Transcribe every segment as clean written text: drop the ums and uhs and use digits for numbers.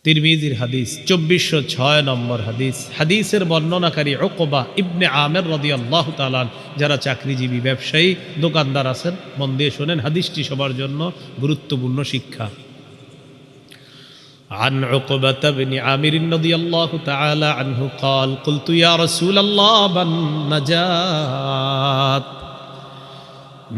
তিরমিজির হাদিস 2406 নম্বর হাদিস। হাদিসের বর্ণনাকারী উকবা ইবনে আমের রাদিয়াল্লাহু তাআলা, যারা চাকরিজীবী ব্যবসায়ী দোকানদার আছেন মন দিয়ে শোনেন, হাদিসটি সবার জন্য গুরুত্বপূর্ণ শিক্ষা। عن عقبة بن عامر رضي الله تعالى عنه قال قلت يا رسول الله من نجات,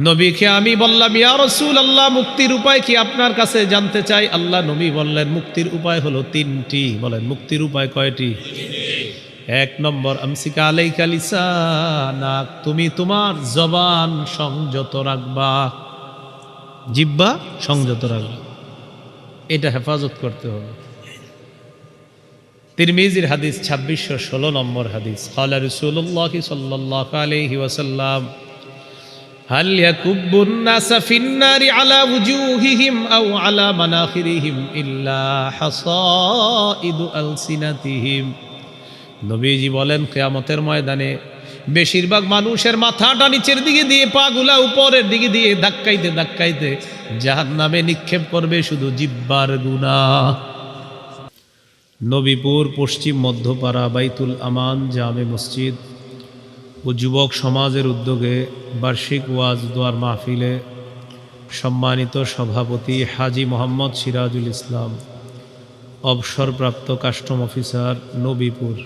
নবীকে আমি বললাম ইয়া রাসূলুল্লাহ, মুক্তির উপায় কি আপনার কাছে জানতে চাই। আল্লাহ নবী বললেন মুক্তির উপায় হলো তিনটি। বলেন মুক্তির উপায় কয়টি? এক নম্বর, আমসিকা আলাইকা লিসানাক, তুমি তোমার জবান সংযত রাখবা, জিহ্বা সংযত রাখবা, এটা হেফাজত করতে হবে। তিরমিজির হাদিস 2616 নম্বর হাদিস। ক্বালা রাসূলুল্লাহ সাল্লাল্লাহু আলাইহি ওয়াসাল্লাম হাল ইয়াকুব্বুন নাসা ফিন্নারি আলা ওয়ুজুহিহিম আও আলা মানাখিরিহিম ইল্লা হাসাইদু আলসিনাতিহিম। নবীজি বলেন কিয়ামতের ময়দানে বেশিরভাগ মানুষের মাথাটা নিচের দিকে দিয়ে পাগুলা উপরের দিকে দিয়ে ধাক্কাইতে ধাক্কাইতে জাহান্নামে নিক্ষেপ করবে শুধু জিহ্বার গুনাহ। নবীপুর পশ্চিম মধ্যপাড়া বাইতুল আমান জামে মসজিদ ও যুবক সমাজের উদ্যোগে বার্ষিক ওয়াজ দোয়ার মাহফিলে সম্মানিত সভাপতি হাজী মোহাম্মদ সিরাজুল ইসলাম, অবসরপ্রাপ্ত কাস্টম অফিসার নবীপুর,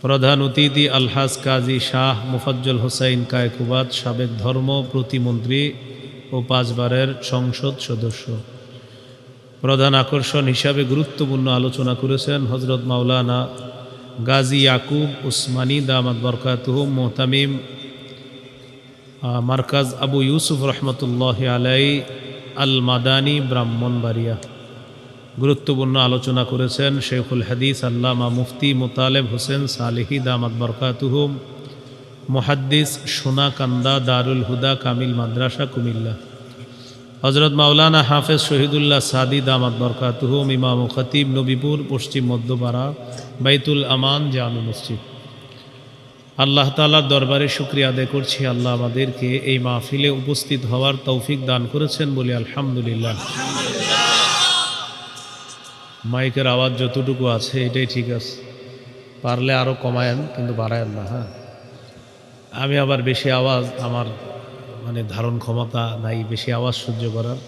প্রধান অতিথি আলহাজ কাজী শাহ মুফাজ্জল হোসাইন কায়কুবাদ, সাবেক ধর্ম প্রতিমন্ত্রী ও 5 বারের সংসদ সদস্য। প্রধান আকর্ষণ হিসাবে গুরুত্বপূর্ণ আলোচনা করেছেন হজরত মাওলানা গাজী ইয়াকুব উসমানী দামাত বরকাতুহুম, মুহতামিম মার্কাজ আবু ইউসুফ রহমতুল্লাহ আলাই আল মাদানী, ব্রাহ্মণবাড়িয়া। গুরুত্বপূর্ণ আলোচনা করেছেন শেখুল হাদিস আল্লামা মুফতি মোতালেব হোসেন সালেহি দামাত বরকাতুহুম, মুহাদ্দিস সোনাকান্দা দারুল হুদা কামিল মাদ্রাসা কুমিল্লা। হজরত মাওলানা হাফেজ শহীদুল্লাহ সাদি দামাত বরকাতুহুম, ইমাম ও খতিব নবীপুর পশ্চিম মধ্যপাড়া বাইতুল আমান জামে মসজিদ। আল্লাহ তাআলার দরবারে শুকরিয়া আদায় করছি, আল্লাহ আমাদেরকে এই মাহফিলে উপস্থিত হওয়ার তৌফিক দান করেছেন বলে আলহামদুলিল্লাহ। মাইকের আওয়াজ যতটুকু আছে এটাই ঠিক আছে, পারলে আরও কমায়েন কিন্তু বাড়ায়েন না। হ্যাঁ, আমি আবার বেশি আওয়াজ, আমার ধারণ ক্ষমতা নাই বেশি আওয়াজ সহ্য করার,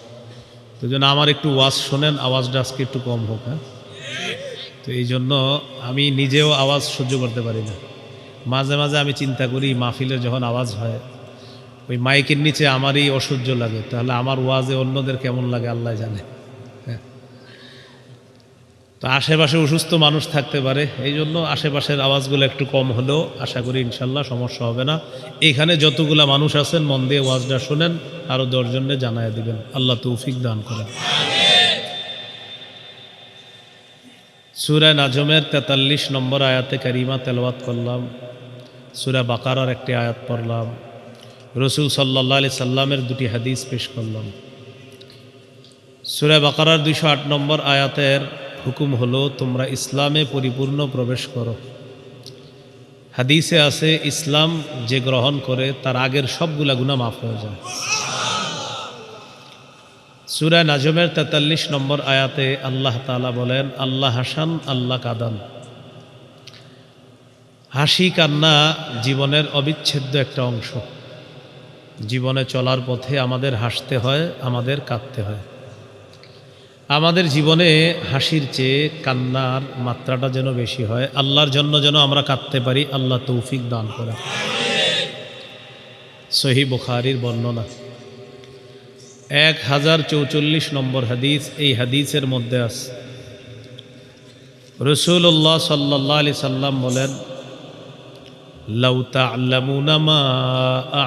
তো জন্য আমার একটু ওয়াজ শোনেন, আওয়াজটা আজকে একটু কম হোক। হ্যাঁ, তো এই জন্য আমি নিজেও আওয়াজ সহ্য করতে পারি না। মাঝে মাঝে আমি চিন্তা করি মাহফিলের যখন আওয়াজ হয় ওই মাইকের নিচে আমারই অসহ্য লাগে, তাহলে আমার ওয়াজে অন্যদের কেমন লাগে আল্লাহ জানে। হ্যাঁ, তো আশেপাশে অসুস্থ মানুষ থাকতে পারে, এই জন্য আশেপাশের আওয়াজগুলো একটু কম হলেও আশা করি ইনশাল্লাহ সমস্যা হবে না। এখানে যতগুলা মানুষ আছেন মন দিয়ে ওয়াজটা শোনেন, আরও 10 জনে জানায় দিবেন, আল্লাহ তৌফিক দান করেন। সূরা নাজমের 43 নম্বর আয়াতে কারিমা তেলাওয়াত করলাম, সূরা বাকারার একটি আয়াত পড়লাম, রাসূল সাল্লাল্লাহু আলাইহি সাল্লামের 2টি হাদিস পেশ করলাম। সূরা বাকারার 208 নম্বর আয়াতের হুকুম হলো তোমরা ইসলামে পরিপূর্ণ প্রবেশ করো। হাদিসে আছে ইসলাম যে গ্রহণ করে তার আগের সবগুলা গুনাহ মাফ হয়ে যায়। সূরা নাজমের 43 নম্বর আয়াতে আল্লাহ তাআলা বলেন, আল্লাহ হাসান আল্লাহ কাদান। হাসি কান্না জীবনের অবিচ্ছেদ্য একটা অংশ। জীবনে চলার পথে আমাদের হাসতে হয়, আমাদের কাঁদতে হয়। আমাদের জীবনে হাসির চেয়ে কান্নার মাত্রাটা যেন বেশি হয়, আল্লাহর জন্য যেন আমরা কাঁদতে পারি, আল্লাহ তৌফিক দান করে। সহিহ বুখারীর বর্ণনা 1044 নম্বর হাদিস। এই হাদিসের মধ্যে আছে রাসূলুল্লাহ সাল্লাল্লাহু আলাইহি সাল্লাম বলেন, লাউ তা'লামুনা মা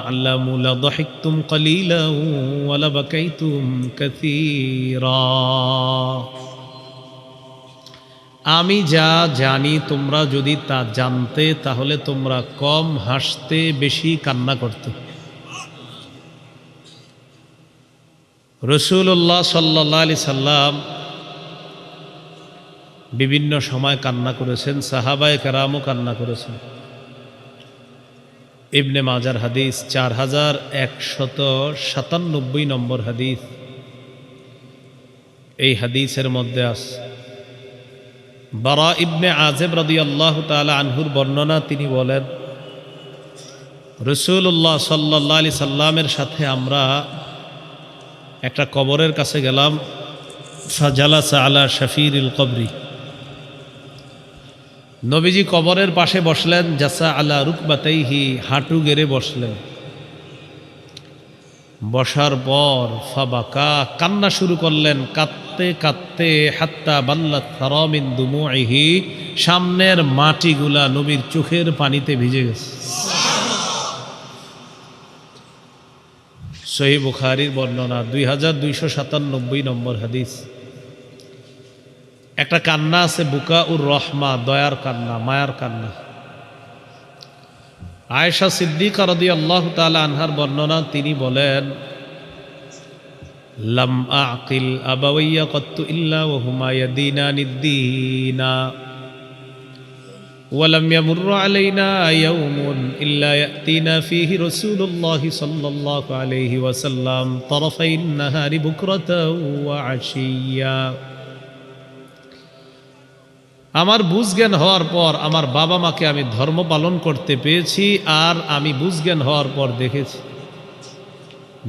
আ'লামু লাযহিকতুম কলিলান ওয়া লাবাকাইতুম কাসীরা। আমি যা জানি তোমরা যদি তা জানতে তাহলে তোমরা কম হাসতে বেশি কান্না করতে। রাসূলুল্লাহ সাল্লাল্লাহু আলাইহি সাল্লাম বিভিন্ন সময় কান্না করেছেন, সাহাবায়ে কেরামও কান্না করেছেন। ইবনে মাজার হাদিস 4197 নম্বর হাদিস। এই হাদিসের মধ্যে আছে বারা ইবনে আযিব রাদিয়াল্লাহু তাআলা আনহুর বর্ণনা, তিনি বলেন রাসূলুল্লাহ সাল্লাল্লাহু আলাইহি সাল্লামের সাথে আমরা একটা কবরের কাছে গেলাম। ফাজালাসা আলা শাফিরিল কবরি, নবীজি কবরের পাশে বসলেন। জাসা আলা রুকবাতাইহি, হাঁটু গেড়ে বসলেন। বসার পর ফাবাকা, কান্না শুরু করলেন কাঁদতে কাঁদতে। হাত্তা বাল্লাত সারা মিন দুমুইহি, সামনের মাটিগুলা নবীর চোখের পানিতে ভিজে গেছে। সহিহ বুখারীর বর্ণনা, 2297 নম্বর হাদিস। একটা কান্না আছে বুকা উর রহমা, দয়ার কান্না, মায়ার কান্না। আয়েশা সিদ্দিকা রাদিয়াল্লাহু তাআলা আনহার বর্ণনা, তিনি বলেন লাম আকিল আবাওয়াইয়া কত্তু ইল্লা ওয়া হুমা ইয়াদিনানিদ-দীনা ওয়া লাম ইয়ামুররু আলাইনা ইয়াওমুন ইল্লা ইয়াতিনা ফীহি রাসূলুল্লাহি সাল্লাল্লাহু আলাইহি ওয়াসাল্লাম তারাফাইন নাহারি বুকরাতাও ওয়া আশিয়্যা। আমার বুঝজ্ঞান হওয়ার পর আমার বাবা মাকে আমি ধর্ম পালন করতে পেয়েছি, আর আমি বুঝজ্ঞান হওয়ার পর দেখেছি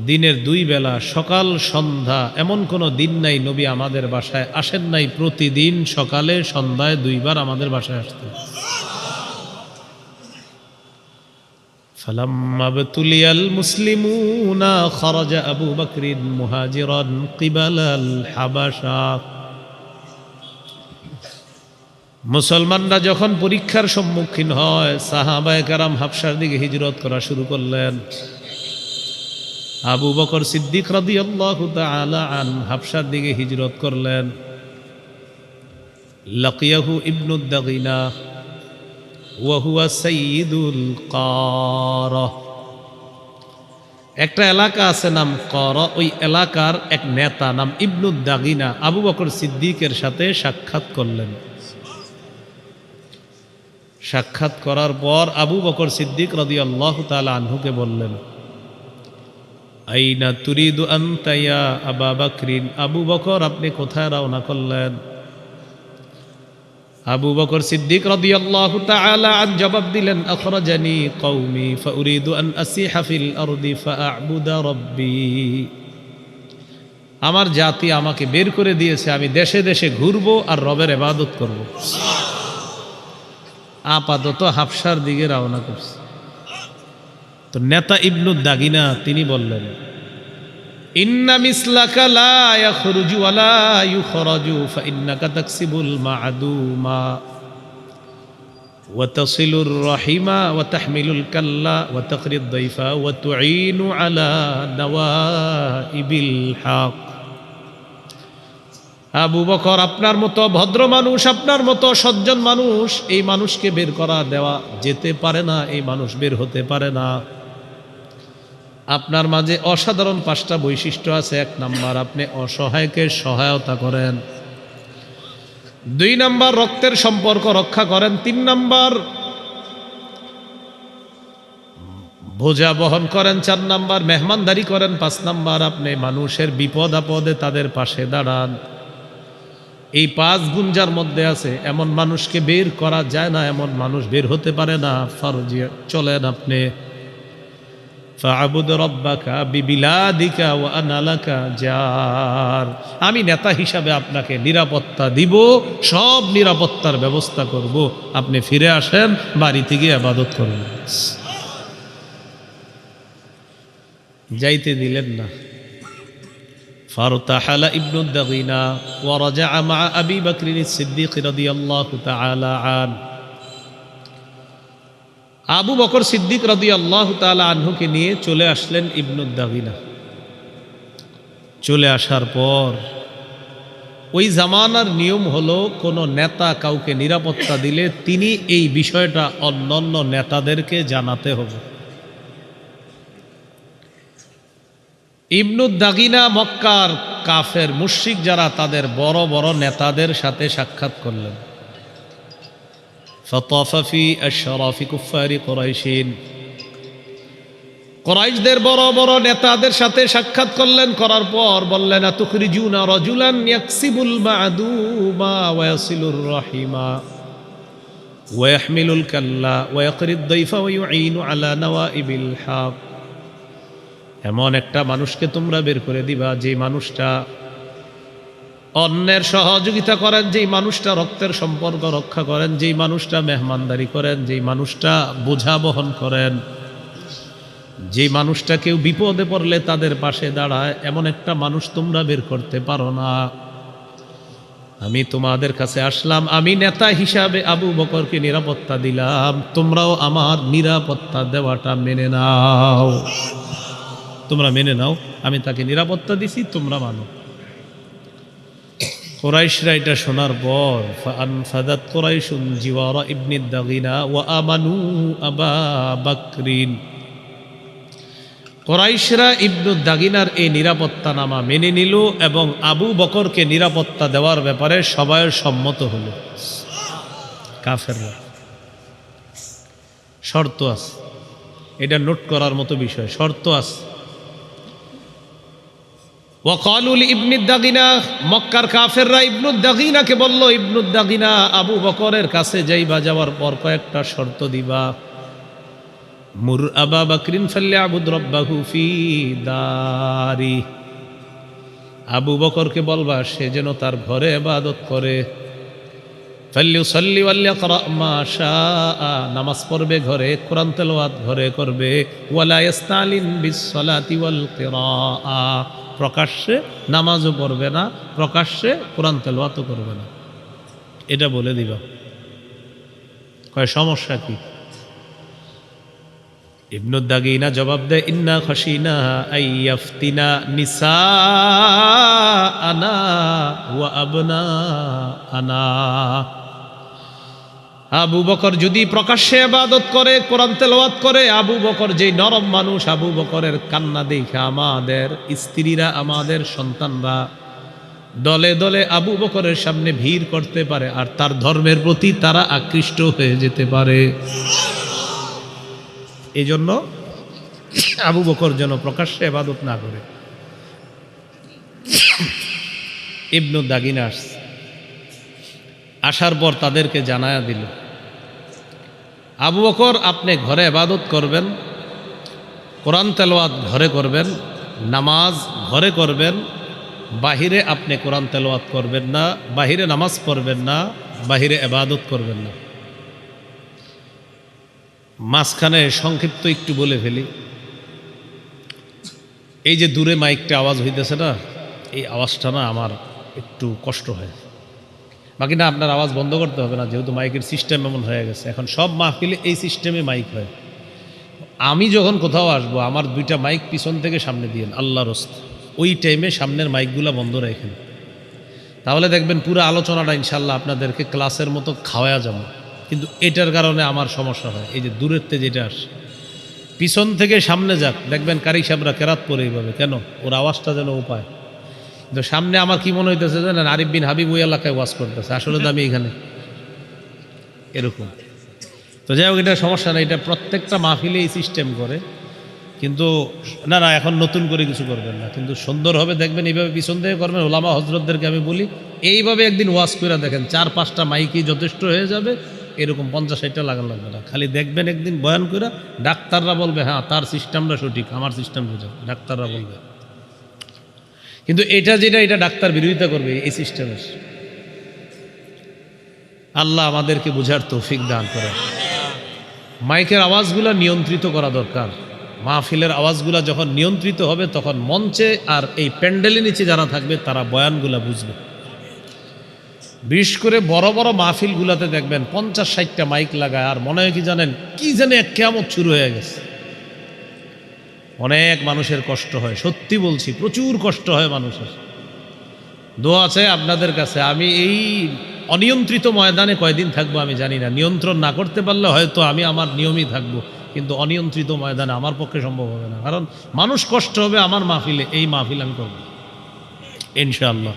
দিনের 2 বেলা, সকাল সন্ধ্যা, এমন কোনো দিন নাই নবী আমাদের বাসায় আসেন নাই। প্রতিদিন সকালে সন্ধ্যায় 2 বার আমাদের বাসায় আসতেন। ফালাম্মা বতুলিয়াল মুসলিমুনা খারাজা আবু বকরিন মুহাজিরান কিবালাল হাবাশা। মুসলমানরা যখন পরীক্ষার সম্মুখীন হয়, সাহাবায়ে কেরাম হাবশার দিকে হিজরত করা শুরু করলেন। আবু বকর সিদ্দিক রাদিয়াল্লাহু তাআলা আন হাবশার দিকে হিজরত করলেন। লাকিয়াহু ইবনুদ দাগিনা ওয়া হুয়া সাইয়্যিদুল কারা। একটা এলাকা আছে নাম কারা, ওই এলাকার এক নেতা নাম ইবনুদ দাগিনা আবু বকর সিদ্দিকের সাথে সাক্ষাৎ করলেন। সাক্ষাৎ করার পর আবু বকর সিদ্দিক রাদিয়াল্লাহু তাআলা আনহুকে বললেন, আইনা তুরিদু আনতা ইয়া আবা বকরিন। আবু বকর, আপনি কোথায় রওনা করলেন? আবু বকর সিদ্দিক রাদিয়াল্লাহু তাআলা আন জবাব দিলেন, আখরাজানি কওমি ফাউরিদু আন আসিহা ফিল আরদি ফাআবুদা রাব্বি। আমার জাতি আমাকে বের করে দিয়েছে, আমি দেশে দেশে ঘুরবো আর রবের ইবাদত করব। আপাতত হাবশার দিকে রওনা করছে। তো নেতা ইবনুদ দাগিনা তিনি বললেন, ইন্না মিসলাকা লা ইয়াখরুজু ওয়া লা ইউখরাজু ফাইন্নাকা তাকসিবুল মা'দুমা ওয়া তাসিলুর রাহিমা ওয়া তাহমিলুল কাল্লা ওয়া তাকরিদ দাইফা ওয়া তুঈনু আলা নাওয়াইবিল হক। আবু বকর, আপনার মতো ভদ্র মানুষ, আপনার মতো সজ্জন মানুষ, এই মানুষকে বের করা দেওয়া যেতে পারে না, এই মানুষ বের হতে পারে না। আপনার মাঝে অসাধারণ 5টা বৈশিষ্ট্য আছে। 1 নাম্বার, আপনি অসহায়কে সহায়তা করেন। 2 নাম্বার, রক্তের সম্পর্ক রক্ষা করেন। 3 নাম্বার, বোঝা বহন করেন। 4 নাম্বার, মেহমানদারি করেন। 5 নাম্বার, আপনি মানুষের বিপদ আপদে তাদের পাশে দাঁড়ান। এই 5 গুণ যার মধ্যে আছে, এমন মানুষকে বের করা যায় না, এমন মানুষ বের হতে পারে না। ফারজি, চলেন আপনি। ফাআবুদ রাব্বাকা বিবিলাদিকা ওয়া আনা লাকা জার। আমি নেতা হিসাবে আপনাকে নিরাপত্তা দিব, সব নিরাপত্তার ব্যবস্থা করব। আপনি ফিরে আসেন, বাড়ি থেকে ইবাদত করুন। যাইতে দিলেন না। ফারতাহালা ইবনুদ দাগিনা ওয়া রাজা'a মা'a আবি বকর সিদ্দিক রাদিয়াল্লাহু তাআলা আন। আবু বকর সিদ্দিক রাদিয়াল্লাহু তাআলা আনহুকে নিয়ে চলে আসলেন ইবনুদ দাগিনা। চলে আসার পর ওই জামানার নিয়ম হলো, কোনো নেতা কাউকে নিরাপত্তা দিলে তিনি এই বিষয়টা অন্যান্য নেতাদেরকে জানাতে হবে। ইবনুদ দাগিনা মক্কার কাফের মুশরিক যারা, তাদের বড় বড় নেতাদের সাথে সাক্ষাৎ করলেন। ফাতাফা ফি আশরাফি কুফারি কুরাইশিন। কুরাইশদের বড় বড় নেতাদের সাথে সাক্ষাৎ করলেন, করার পর বললেন, আতুখরিজুনা রাজুলান ইয়াকসিবুল মা'দুমা ওয়া ইয়াসিলুর রাহিমা ওয়া ইয়াহমিলুল কাল্লা ওয়া ইয়াকরিদ দাইফা ওয়া ইউঈনু আলা নাওয়াইবিল হক। এমন একটা মানুষকে তোমরা বের করে দিবা যে মানুষটা অন্যের সহযোগিতা করেন, যেই মানুষটা রক্তের সম্পর্ক রক্ষা করেন, যেই মানুষটা মেহমানদারি করেন, যেই মানুষটা বোঝা বহন করেন, যে মানুষটা কেউ বিপদে পড়লে তাদের পাশে দাঁড়ায়, এমন একটা মানুষ তোমরা বের করতে পারো না। আমি তোমাদের কাছে আসলাম, আমি নেতা হিসাবে আবু বকরকে নিরাপত্তা দিলাম, তোমরাও আমার নিরাপত্তা দেওয়াটা মেনে নাও। তোমরা মেনে নাও, আমি তাকে নিরাপত্তা দিছি, তোমরা মানো। কুরাইশরা এটা শোনার পর ফাআনফাদাত কুরাইশুন জিওয়ারা ইবনে দাগিনা ওয়া আমানু আবা বকরিন। কুরাইশরা ইবনু দাগিনার এই নিরাপত্তানামা মেনে নিল এবং আবু বকরকে নিরাপত্তা দেওয়ার ব্যাপারে সবাই সম্মত হলো। কাফেররা শর্ত আছে, এটা নোট করার মতো বিষয়, শর্ত আছে। ওয়াকালু লিইবনি দাগিনা, মক্কার কাফেররা ইবনু দাগিনাকে বলল, ইবনু দাগিনা আবু বকরের কাছে যাইবা, যাওয়ার পর কয়েকটা শর্ত দিবা। মুর আবা বকরিন ফালইয়াবুদ রাব্বাহু ফি দারি, আবু বকরকে বলবা সে যেন তার ঘরে ইবাদত করে। ফালইউসাল্লি ওয়ালইকরা মা শাআ, নামাজ পড়বে ঘরে, কোরআন তেলাওয়াত ঘরে করবে। ওয়ালা ইস্তালিন বিসসালাতি ওয়াল কিরাআ, প্রকাশ্যে নামাজও পড়বে না, প্রকাশ্যে কোরআন তেলাওয়াতও করবে না, এটা বলে দিবা। কয় সমস্যা কি? ইবনু দাগিনা জবাব দেয়, ইন্না খাশিনা আইয়াফতিনা নিসাআনা ওয়া আবনাআনা। আবু বকর যদি প্রকাশ্যে ইবাদত করে, কোরআন তেলাওয়াত করে, আবু বকর যেই নরম মানুষ, আবু বকরের কান্না দেখে আমাদের স্ত্রীরা, আমাদের সন্তানরা দলে দলে আবু বকরের সামনে ভিড় করতে পারে, আর তার ধর্মের প্রতি তারা আকৃষ্ট হয়ে যেতে পারে। এই জন্য আবু বকর যেন প্রকাশ্যে ইবাদত না করে। ইবনু দাগিনা আসার পর তাদেরকে জানায়া দিল, আবু বকর আপনি ঘরে ইবাদত করবেন, কোরআন তেলাওয়াত ঘরে করবেন, নামাজ ঘরে করবেন, বাহিরে আপনি কোরআন তেলাওয়াত করবেন না, বাহিরে নামাজ পড়বেন না, বাহিরে ইবাদত করবেন না। মাঝখানে সংক্ষিপ্ত একটু বলে ফেলি, এই যে দূরে মাইকটা আওয়াজ হইতেছে না, এই আওয়াজটা না আমার একটু কষ্ট হয়। বাকি না, আপনার আওয়াজ বন্ধ করতে হবে না, যেহেতু মাইকের সিস্টেম এমন হয়ে গেছে, এখন সব মাহফিলে এই সিস্টেমে মাইক হয়। আমি যখন কোথাও আসবো, আমার দুইটা মাইক পিছন থেকে সামনে দিয়েন আল্লাহর রাস্তে, ওই টাইমে সামনের মাইকগুলা বন্ধ রাখেন, তাহলে দেখবেন পুরো আলোচনাটা ইনশাল্লাহ আপনাদেরকে ক্লাসের মতো খাওয়া যাবে। কিন্তু এটার কারণে আমার সমস্যা হয়, এই যে দূরের থেকে যেটা আসে, পিছন থেকে সামনে যাক, দেখবেন কারি সাহেবরা কেরাত পরে এইভাবে, কেন ওর আওয়াজটা যেন উপায়। কিন্তু সামনে আমার কি মনে হইতেছে জানেন, আরিফ বিন হাবিব ওই এলাকায় ওয়াজ করতেছে, আসলে তো আমি এখানে, এরকম। তো যাই হোক, এটা সমস্যা না, এটা প্রত্যেকটা মাহফিলে এই সিস্টেম করে। কিন্তু না না, এখন নতুন করে কিছু করবেন না, কিন্তু সুন্দর হবে দেখবেন, এইভাবে পিছন থেকে করবেন। ওলামা হজরতদেরকে আমি বলি, এইভাবে একদিন ওয়াজ করে দেখেন, 4-5টা মাইকই যথেষ্ট হয়ে যাবে, এরকম 50-60টা লাগানো লাগবে না। খালি দেখবেন একদিন বয়ান করে, ডাক্তাররা বলবে হ্যাঁ তার সিস্টেমটা সঠিক, আমার সিস্টেম সঠিক, ডাক্তাররা বলবে। কিন্তু এটা যেটা, এটা ডাক্তার বিরোধিতা করবে এই সিস্টেমের। আল্লাহ আমাদেরকে বুঝার তৌফিক দান করেন। মাইকের আওয়াজগুলা নিয়ন্ত্রিত করা দরকার। মাহফিলের আওয়াজগুলা যখন নিয়ন্ত্রিত হবে, তখন মঞ্চে আর এই প্যান্ডেলের নিচে যারা থাকবে তারা বয়ানগুলা বুঝবে। বিশেষ করে বড় বড় মাহফিলগুলাতে দেখবেন 50-60টা মাইক লাগায়, আর মনে হয় কি জানেন, কি জানে কিয়ামত শুরু হয়ে গেছে। অনেক মানুষের কষ্ট হয়, সত্যি বলছি, প্রচুর কষ্ট হয় মানুষের। দোয়া আছে আপনাদের কাছে, আমি এই অনিয়ন্ত্রিত ময়দানে কয়দিন থাকবো আমি জানি না, নিয়ন্ত্রণ না করতে পারলে হয়তো আমি আমার নিয়মই থাকবো, কিন্তু অনিয়ন্ত্রিত ময়দানে আমার পক্ষে সম্ভব হবে না, কারণ মানুষ কষ্ট হবে আমার মাহফিলে, এই মাহফিল আমি করব ইনশাআল্লাহ।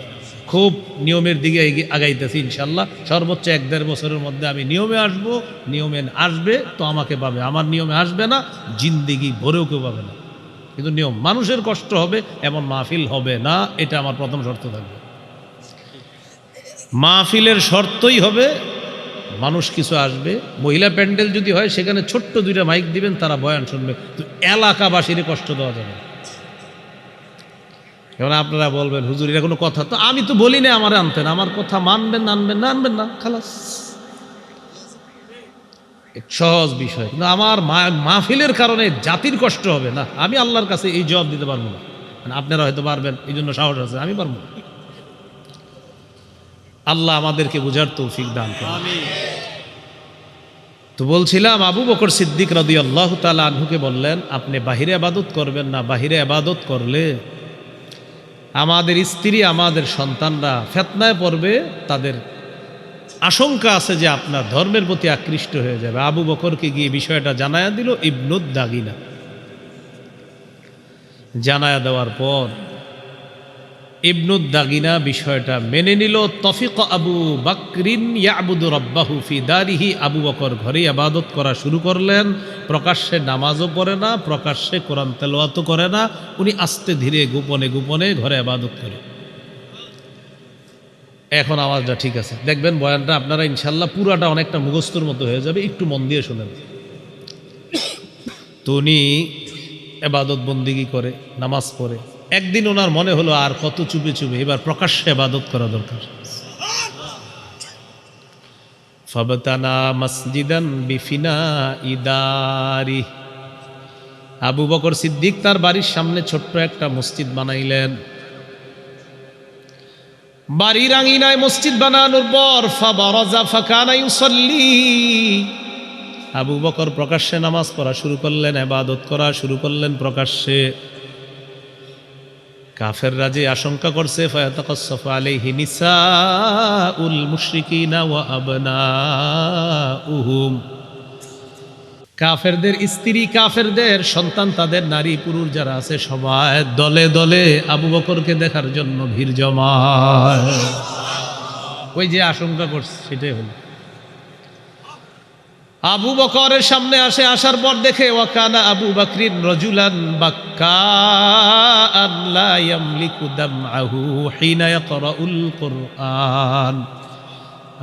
খুব নিয়মের দিকে আগাইতেছি ইনশাল্লাহ। সর্বোচ্চ 1-1.5 বছরের মধ্যে আমি নিয়মে আসব। নিয়মে আসবে তো আমাকে পাবে, আমার নিয়মে আসবে না জিন্দিগি ভরেও কেউ পাবে না। কিন্তু নিয়ম, মানুষের কষ্ট হবে এমন মাহফিল হবে না, এটা আমার প্রথম শর্ত থাকবে। মাহফিলের শর্তই হবে মানুষ কিছু আসবে। মহিলা প্যান্ডেল যদি হয় সেখানে ছোট্ট 2টা মাইক দিবেন, তারা বয়ান শুনবে, তো এলাকাবাসীর কষ্ট দেওয়া যাবে না। এখন আপনারা বলবেন হুজুর এটা কোনো কথা? তো আমি তো বলি না আমার আনতেন, আমার কথা মানবেন না আনবেন না আনবেন না, খালাস, সহজ বিষয়। কিন্তু আমার মাহফিলের কারণে জাতির কষ্ট হবে না, আমি আল্লাহর কাছে এই জবাব দিতে পারবো না। আপনারা হয়তো পারবেন, এই জন্য সাহস আছে, আমি পারবো না। আল্লাহ আমাদেরকে বুঝার তৌফিক দান করুন। তো বলছিলাম আবু বকর সিদ্দিক রাদিয়াল্লাহু তাআলা আনহুকে বললেন, আপনি বাহিরে ইবাদত করবেন না, বাহিরে ইবাদত করলে আমাদের স্ত্রী আমাদের সন্তানরা ফিতনায় পড়বে, তাদের আশঙ্কা আছে যে আপনার ধর্মের প্রতি আকৃষ্ট হয়ে যাবে। আবু বকরকে গিয়ে বিষয়টা জানায়া দিল ইবনুদ দাগিনা। জানায়া দেওয়ার পর ইবনুদ দাগিনা বিষয়টা মেনে নিল। তফিক আবু বকরিন ইয়াবুদু রাব্বাহু ফি দারিহি। আবু বকর ঘরে ইবাদত করা শুরু করলেন। প্রকাশ্যে নামাজও পড়ে না, প্রকাশ্যে কোরআন তেলাওয়াতও করে না, উনি আস্তে ধীরে গোপনে গোপনে ঘরে ইবাদত করে। এখন আওয়াজটা ঠিক আছে, দেখবেন বয়ানটা আপনারা ইনশাল্লাহ পুরাটা অনেকটা মুখস্থর মতো হয়ে যাবে, একটু মন দিয়ে শোনেন। তো উনি ইবাদত বন্দিগি করে, নামাজ পড়ে। একদিন ওনার মনে হলো আর কত চুপে চুপে, এবার প্রকাশ্যে ইবাদত করা দরকার। ফাবতানা মসজিদান বিফিনা ইদারি। আবু বকর সিদ্দিক তার বাড়ির সামনে ছোট্ট একটা মসজিদ বানাইলেন। বাড়ির আঙিনায় মসজিদ বানানোর পর ফাবারাজা ফাকানা ইউসাল্লি। আবু বকর প্রকাশ্যে নামাজ পড়া শুরু করলেন, ইবাদত করা শুরু করলেন প্রকাশ্যে। কাফেররা যে আশঙ্কা করছে ফায়াতাকাসসাফু আলাইহি নিসাউল মুশরিকিনা ওয়া আবনাউহুম, কাফেরদের স্ত্রী, কাফেরদের সন্তান, তাদের নারী পুরুষ যারা আছে সবাই দলে দলে আবু বকরকে দেখার জন্য ভিড় জমায়। ওই যে আশঙ্কা করছে সেটাই হলো। আবু বকরের সামনে আসার পর দেখে ওয়াকানা আবু বকরিন রাজুলান বাক্কাআন লা ইয়ামলিকু দামআহু হিনা ইয়াকরাউল কুরআন।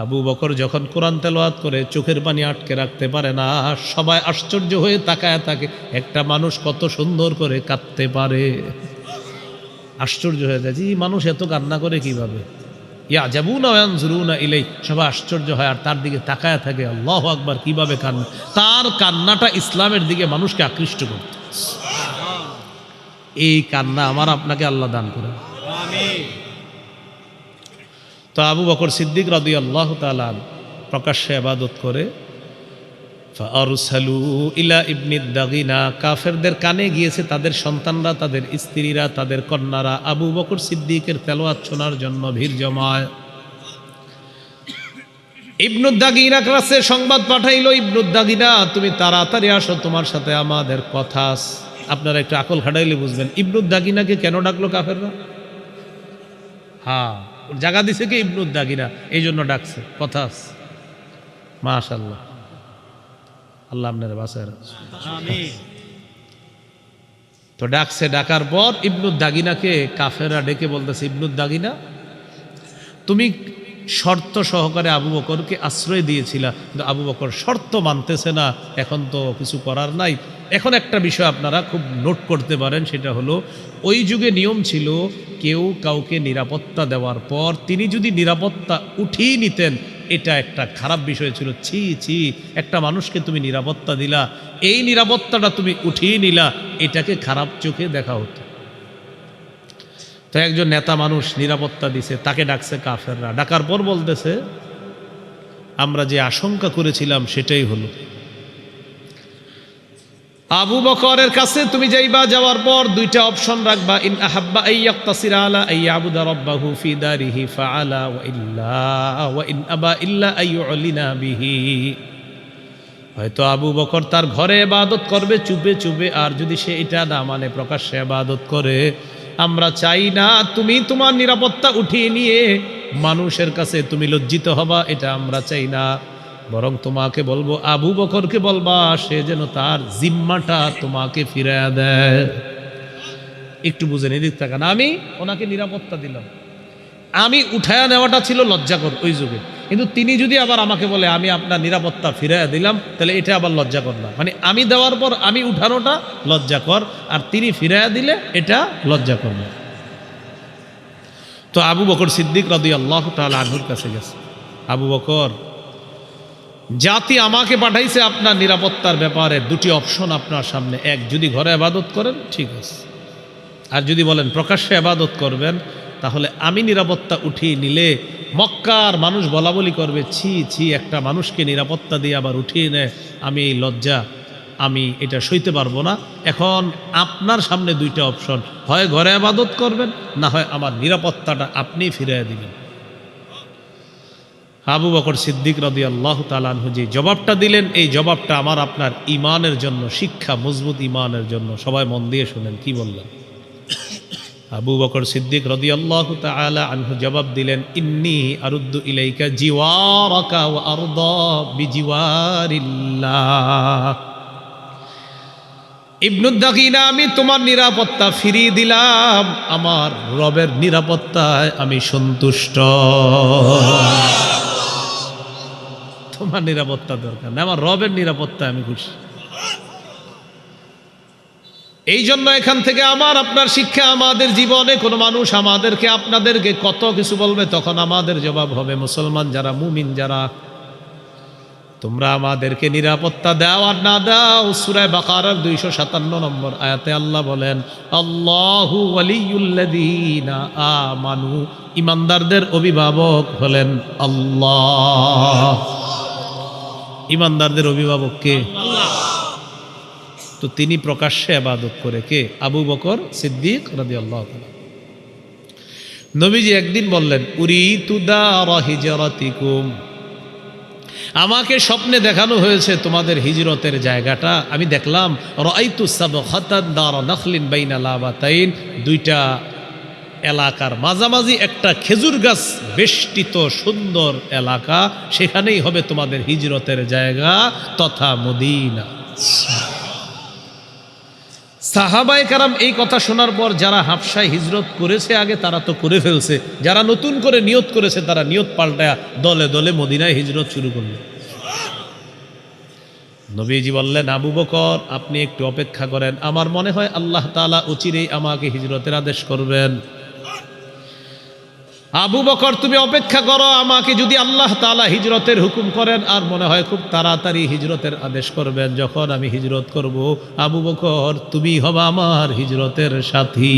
আবু বকর যখন কোরআন তেলাওয়াত করে চোখের পানি আটকে রাখতে পারে না। সবাই আশ্চর্য হয়ে তাকায় থাকে, একটা মানুষ কত সুন্দর করে কাঁদতে পারে। আশ্চর্য হয়ে যায় যে এই মানুষ এত কান্না করে কিভাবে। ইয়াজাবুনা ওয়া ইয়ানজুরুনা ইলাই, সবাই আশ্চর্য হয় আর তার দিকে তাকায় থাকে। আল্লাহু আকবার, কিভাবে কান্না! তার কান্নাটা ইসলামের দিকে মানুষকে আকৃষ্ট করত। এই কান্না আমার আপনাকে আল্লাহ দান করেন, আমিন। তো আবু বকর সিদ্দিক রাদিয়াল্লাহু তাআলা প্রকাশ্যে ইবাদত করে। ফাআরসালু ইলা ইবনিদ দাগিনা, কাফেরদের কানে গিয়েছে তাদের সন্তানরা, তাদের স্ত্রীরা, তাদের কন্যারা আবু বকর সিদ্দিকের তেলাওয়াত শোনার জন্য ভিড় জমায়। ইবনুদ দাগিনা কাছে সংবাদ পাঠাইলো, ইবনুদ দাগিনা তুমি তাড়াতাড়ি আসো, তোমার সাথে আমাদের কথা। আপনারা একটু আকল খাটাইলে বুঝবেন ইবনুদ দাগিনাকে কেন ডাকলো কাফেররা। হ্যাঁ, জায়গা দিছে কি ইবনুদ দাগিনা, এই জন্য ডাকছে, কথা আছে। মাশাআল্লাহ, আল্লাহ আপনার বাসায় আমিন। তো ডাকছে, ডাকার পর ইবনুদ দাগিনাকে কাফেররা ডেকে বলতেছে, ইবনুদ দাগিনা তুমি শর্ত সহকারে আবু বকরকে আশ্রয় দিয়েছিলা, কিন্তু আবু বকর শর্ত মানতেছে না, এখন তো কিছু করার নাই। এখন একটা বিষয় আপনারা খুব নোট করতে পারেন, সেটা হলো ওই যুগে নিয়ম ছিল কেউ কাউকে নিরাপত্তা দেওয়ার পর তিনি যদি নিরাপত্তা উঠিয়ে নিতেন, এটা একটা খারাপ বিষয় ছিল। ছি ছি, একটা মানুষকে তুমি নিরাপত্তা দিলা, এই নিরাপত্তাটা তুমি উঠিয়ে নিলা, এটাকে খারাপ চোখে দেখা হতো। তো একজন নেতা মানুষ নিরাপত্তা দিছে, তাকে ডাকছে কাফেররা। ডাকার পর বলতেছে, আমরা যে আশঙ্কা করেছিলাম সেটাই হলো। আবু বকরের কাছে তুমি যাইবা, যাওয়ার পর দুইটা অপশন রাখবা, ইন আহাব্বা আইয়াক্তাসিরা আলা আইয়াবুদা রাব্বাহু ফি দারিহি ফাআলা ওয়া ইন আবা ইল্লা আইয়ুলিনা বিহি। হয়তো আবু বকর তার ঘরে ইবাদত করবে চুপে চুপে, আর যদি সে এটা না মানে প্রকাশ্যে ইবাদত করে, আমরা চাই না তুমি তোমার নিরাপত্তা উঠিয়ে নিয়ে মানুষের কাছে তুমি লজ্জিত হবা, এটা আমরা চাই না। বরং তোমাকে বলবো, আবু বকরকে বলবা সে যেন তার জিম্মাটা তোমাকে ফিরাইয়া দেয়। একটু বুঝে নিদিক থাকেন, আমি ওনাকে নিরাপত্তা দিলাম, আমি উঠায়া নেওয়াটা ছিল লজ্জাকর ওই যুগে, কিন্তু তিনি যদি আবার আমাকে বলে আমি আপনার নিরাপত্তা ফিরাইয়া দিলাম, তাহলে এটা আবার লজ্জাকর না। মানে আমি দেওয়ার পর আমি উঠানোটা লজ্জাকর, আর তিনি ফিরাইয়া দিলে এটা লজ্জাকর না। তো আবু বকর সিদ্দিক রাদিয়াল্লাহু তাআলা আনহুর কাছে গেছে, আবু বকর, জাতি আমাকে পাঠাইছে আপনার নিরাপত্তার ব্যাপারে, দুটি অপশন আপনার সামনে, এক যদি ঘরে ইবাদত করেন ঠিক আছে, আর যদি বলেন প্রকাশ্যে ইবাদত করবেন, তাহলে আমি নিরাপত্তা উঠিয়ে নিলে মক্কার মানুষ বলা বলি করবে, ছি ছি, একটা মানুষকে নিরাপত্তা দিয়ে আবার উঠিয়ে নেয়, আমি এই লজ্জা, আমি এটা সইতে পারবো না। এখন আপনার সামনে দুইটা অপশন, হয় ঘরে ইবাদত করবেন, না হয় আমার নিরাপত্তাটা আপনি ফিরিয়ে দিবেন। আবু বকর সিদ্দিক রাদিয়াল্লাহু তাআলা আনহু যে জবাবটা দিলেন, এই জবাবটা আমার আপনার ইমানের জন্য শিক্ষা, মজবুত ইমানের জন্য। সবাই মন দিয়ে শুনেন কি বললেন। আবু বকর সিদ্দিক রাদিয়াল্লাহু তাআলা আনহু জবাব দিলেন, ইন্নী আরুদ্দু ইলাইকা জিওয়ারাকা ওয়া আরদা বিজিওয়ারিল্লাহ। ইবনু দাগিনা, আমি তোমার নিরাপত্তা ফিরিয়ে দিলাম, আমার রবের নিরাপত্তায় আমি সন্তুষ্ট। তোমার নিরাপত্তা দরকার না, আমার রবের নিরাপত্তায় আমি খুশি। এই জন্য এখান থেকে আমার আপনার শিক্ষা, আমাদের জীবনে কোনো মানুষ আমাদেরকে আপনাদেরকে কত কিছু বলবে, তখন আমাদের জবাব হবে, মুসলমান যারা, মুমিন যারা, তোমরা আমাদেরকে নিরাপত্তা দাও আর না দাও। সূরা বাকারার 257 নম্বর আয়াতে আল্লাহ বলেন, আল্লাহু ওয়ালিয়ুল্লাযীনা আমানু, ঈমানদারদের অভিভাবক হলেন আল্লাহ। ঈমানদারদের অভিভাবক কে? আল্লাহ। তো তিনি প্রকাশ্যে ইবাদত করে কে? আবু বকর সিদ্দিক রাদিয়াল্লাহু তাআলা। নবীজি একদিন বললেন, উরিতু দারা হিজরাতিকুম, আমাকে স্বপ্নে দেখানো হয়েছে তোমাদের হিজরতের জায়গাটা, আমি দেখলাম, রাআইতু সাবখাতান দার নাখলিন বাইনা লাবাতাইন, দুইটা এলাকার মাঝামাঝি একটা খেজুর গাছ বেষ্টিত সুন্দর এলাকা, সেখানেই হবে তোমাদের হিজরতের জায়গা তথা মদিনা। সাহাবায়ে কেরাম এই কথা শোনার পর, যারা হাবশায় হিজরত করেছে আগে তারা তো করে ফেলছে, যারা নতুন করে নিয়ত করেছে তারা নিয়ত পাল্টায়া দলে দলে মদিনায় হিজরত শুরু করল। নবীজি বললেন, আবু বকর আপনি একটু অপেক্ষা করেন, আমার মনে হয় আল্লাহ তাআলা অচিরেই আমাকে হিজরতের আদেশ করবেন। আবু বকর তুমি অপেক্ষা করো, আমাকে যদি আল্লাহ তাআলা হিজরতের হুকুম করেন, আর মনে হয় খুব তাড়াতাড়ি হিজরতের আদেশ করবেন, যখন আমি হিজরত করব, আবু বকর তুমি হবে আমার হিজরতের সাথী,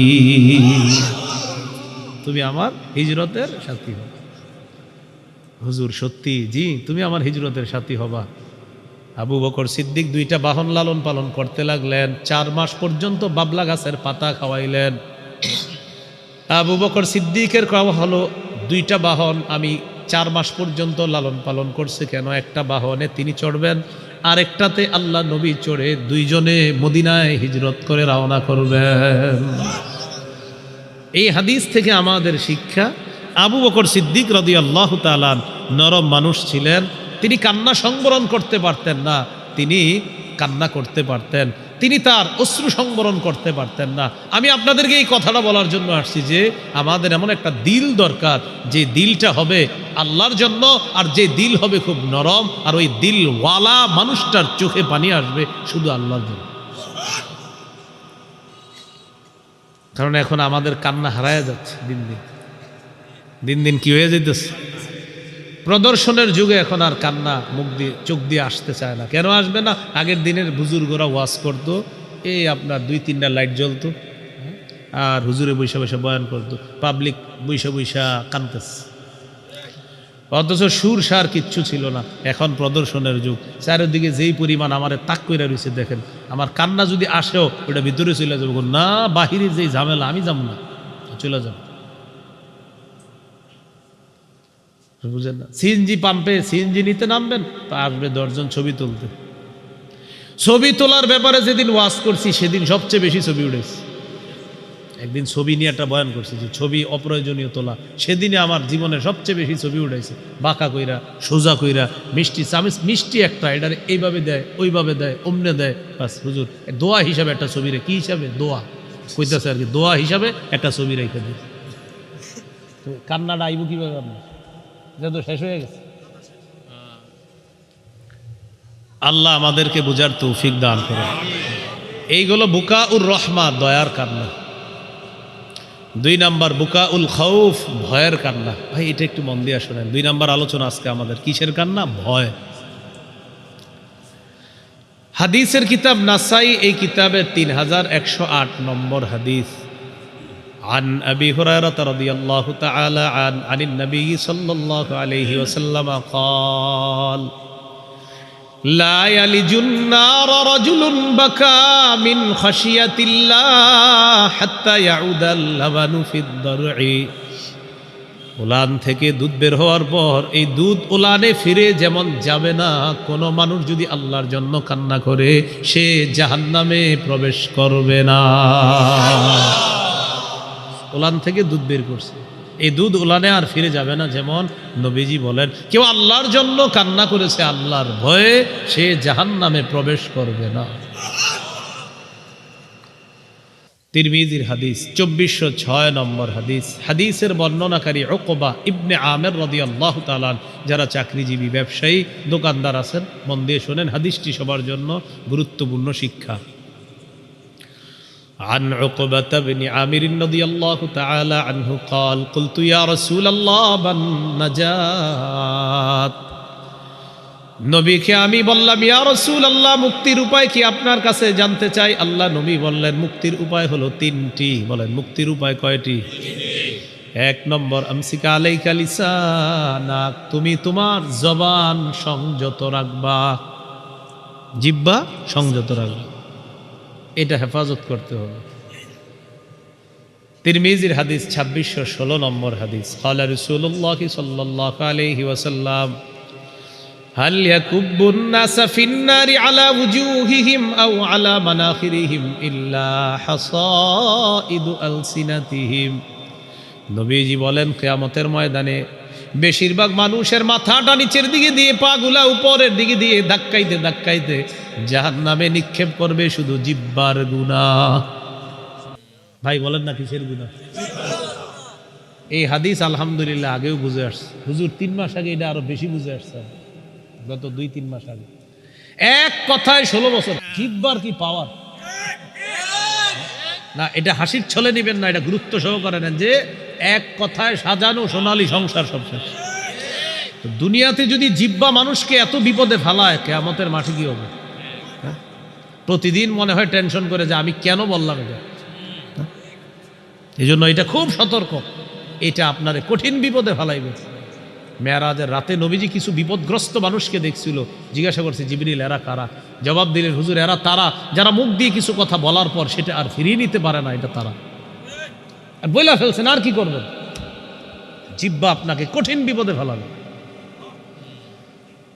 তুমি আমার হিজরতের সাথী হবে। হুজুর সত্যি? জি, তুমি আমার হিজরতের সাথী হবা। আবু বকর সিদ্দিক দুইটা বাহন লালন পালন করতে লাগলেন, 4 মাস পর্যন্ত বাবলা গাছের পাতা খাওয়াইলেন। আবু বকর সিদ্দিকের কথা হলো, দুইটা বাহন আমি 4 মাস পর্যন্ত লালন পালন করছে। কেন? একটা বাহনে তিনি চড়বেন, আরেকটাতে আল্লাহ নবী চড়ে, দুইজনে মদিনায় হিজরত করে রওনা করবেন। এই হাদিস থেকে আমাদের শিক্ষা, আবু বকর সিদ্দিক রাদিয়াল্লাহু তাআলা নরম মানুষ ছিলেন, তিনি কান্না সংবরণ করতে পারতেন না, তিনি কান্না করতে পারতেন, তিনি তার অশ্রু সংবরণ করতে পারতেন না। আমি আপনাদেরকে এই কথাটা বলার জন্য আসছি যে আমাদের এমন একটা দিল দরকার, যে দিলটা হবে আল্লাহর জন্য, আর যে দিল হবে খুব নরম, আর ওই দিলওয়ালা মানুষটার চোখে পানি আসবে শুধু আল্লাহর জন্য। কারণ এখন আমাদের কান্না হারায় যাচ্ছে, দিন দিন দিন দিন কি হয়ে যেতেছে, প্রদর্শনের যুগে এখন আর কান্না মুখ দিয়ে চোখ দিয়ে আসতে চায় না। কেন আসবে না? আগের দিনের বুজুর্গরা ওয়াজ করতো, এই আপনার 2-3টা লাইট জ্বলতো, আর হুজুরে বৈশা বৈশা বয়ান করতো, পাবলিক বৈশা বৈশা কানতেছে, অথচ সুর সার কিচ্ছু ছিল না। এখন প্রদর্শনের যুগ, চারিদিকে যেই পরিমাণ আমারে তাক কইরা রয়েছে, দেখেন আমার কান্না যদি আসেও ওটা ভিতরে চলে যাবো না, বাহিরে যেই ঝামেলা, আমি যাব না, চলে যাব। বুঝেন না? সিএনজি পাম্পে সিএনজি নিতে নামবেন, তা আসবে 10 জন ছবি তুলতে। ছবি তোলার ব্যাপারে যেদিন ওয়াজ করছি সেদিন সবচেয়ে বেশি ছবি উঠেছে। একদিন ছবি নিয়ে একটা বয়ান করছি যে ছবি অপ্রয়োজনীয় তোলা। সেদিনে আমার জীবনে সবচেয়ে বেশি ছবি উঠাইছে, বাঁকা কইরা সোজা কইরা, মিষ্টি চামিচ, মিষ্টি একটা এটারে এইভাবে দেয় ওইভাবে দেয় অমনে দেয়, বাস হুজুর দোয়া হিসাবে একটা ছবি রে, কি হিসাবে দোয়া কইতেছে আর কি, দোয়া হিসাবে একটা ছবি রেখে দিই। তো কান্নাটা আইব কিভাবে আপনার, এটা তো শেষ হয়ে গেছে। আল্লাহ আমাদেরকে বুঝার তৌফিক দান করে। এইগুলো বুকা উর রহমা, দয়ার কান্না। 2 নাম্বার বুকা উল খৌফ, ভয়ের কান্না। ভাই এটা একটু মন দিয়ে শোনেন। 2 নাম্বার আলোচনা আজকে আমাদের কিসের কান্না? ভয়। হাদিসের কিতাব নাসাই, এই কিতাবে 3108 নম্বর হাদিস। عن أبي هريرة رضي الله تعالى عن النبي صلى الله عليه وسلم قال لا يلج النار رجل بكى من خشية الله حتى يعود اللبن في الضرع। উলান থেকে দুধ বের হওয়ার পর এই দুধ উলানে ফিরে যেমন যাবে না, কোনো মানুষ যদি আল্লাহর জন্য কান্না করে সে জাহান্নামে প্রবেশ করবে না। উলান থেকে দুধ বের করছে, এই দুধ উলানে আর ফিরে যাবে না। যেমন নবীজি বলেন, কেউ আল্লাহর জন্য কান্না করেছে আল্লাহর ভয়ে, সে জাহান্নামে প্রবেশ করবে না। তিরমিজির হাদিস 2406 নম্বর হাদিস। হাদিসের বর্ণনাকারী উকবা ইবনে আমের রাদিয়াল্লাহু তাআলা। যারা চাকরিজীবী ব্যবসায়ী দোকানদার আছেন মন দিয়ে শোনেন, হাদিসটি সবার জন্য গুরুত্বপূর্ণ শিক্ষা। عن عقبة بن عامر رضي الله تعالى عنه قال قلت يا رسول الله من نجات। নবীকে আমি বললাম, ইয়া রাসূলুল্লাহ মুক্তির উপায় কি আপনার কাছে জানতে চাই। আল্লাহ নবী বললেন, মুক্তির উপায় হলো 3টি। বলেন মুক্তির উপায় কয়টি? 1 নম্বর আমসিকা আলাইকা লিসানাক, তুমি তোমার জবান সংযত রাখবা, জিহ্বা সংযত রাখবা, এটা হেফাজত করতে হবে। তিরমিজির হাদিস 2616 নম্বর হাদিস। ক্বালা রাসূলুল্লাহ সাল্লাল্লাহু আলাইহি ওয়াসাল্লাম হাল ইয়াকুব্বুন নাসা ফিন-নারি আলা ওয়ুজুহিহিম আও আলা মানাখিরিহিম ইল্লা হাসাইদু আলসিনাতিহিম। নবীজি বলেন, কিয়ামতের ময়দানে বেশিরভাগ মানুষের মাথাটা নিচের দিকে দিয়ে, পাগুলা উপরের দিকে দিয়ে ধাক্কাইতে ধাক্কাইতে জাহান্নামে নিক্ষেপ করবে শুধু জিহ্বার গুনাহ। ভাই বলেন না কিসের গুনাহ? এই হাদিস আলহামদুলিল্লাহ আগেও বুঝে আসছে, হুজুর 3 মাস আগে এটা আরো বেশি বুঝে আসছে, গত 2-3 মাস আগে। এক কথায় 16 বছর। জিহ্বার কি পাওয়ার না, এটা হাসির ছলে নিবেন না, এটা গুরুত্ব সহকারে নেন যে এক কথায় সাজানো সোনালী সংসার সব শেষ। দুনিয়াতে যদি জিহ্বা মানুষকে এত বিপদে ফেলায়, কিয়ামতের মাঠে কি হবে? প্রতিদিন মনে হয় টেনশন করে যে আমি কেন বললাম এটা। এই জন্য এটা খুব সতর্ক, এটা আপনারে কঠিন বিপদে ফেলাইবে। মেরাজের রাতে নবীজি কিছু বিপদগ্রস্ত মানুষকে দেখছিল, জিজ্ঞাসা করছে জিবরিল এরা কারা? জবাব দিলেন, হুজুর এরা তারা যারা মুখ দিয়ে কিছু কথা বলার পর সেটা আর ফিরিয়ে নিতে পারে না, এটা তারা। আর বইলা ফেলছেন, আর কি করবেন? জিহ্বা আপনাকে কঠিন বিপদে ফেলাবে।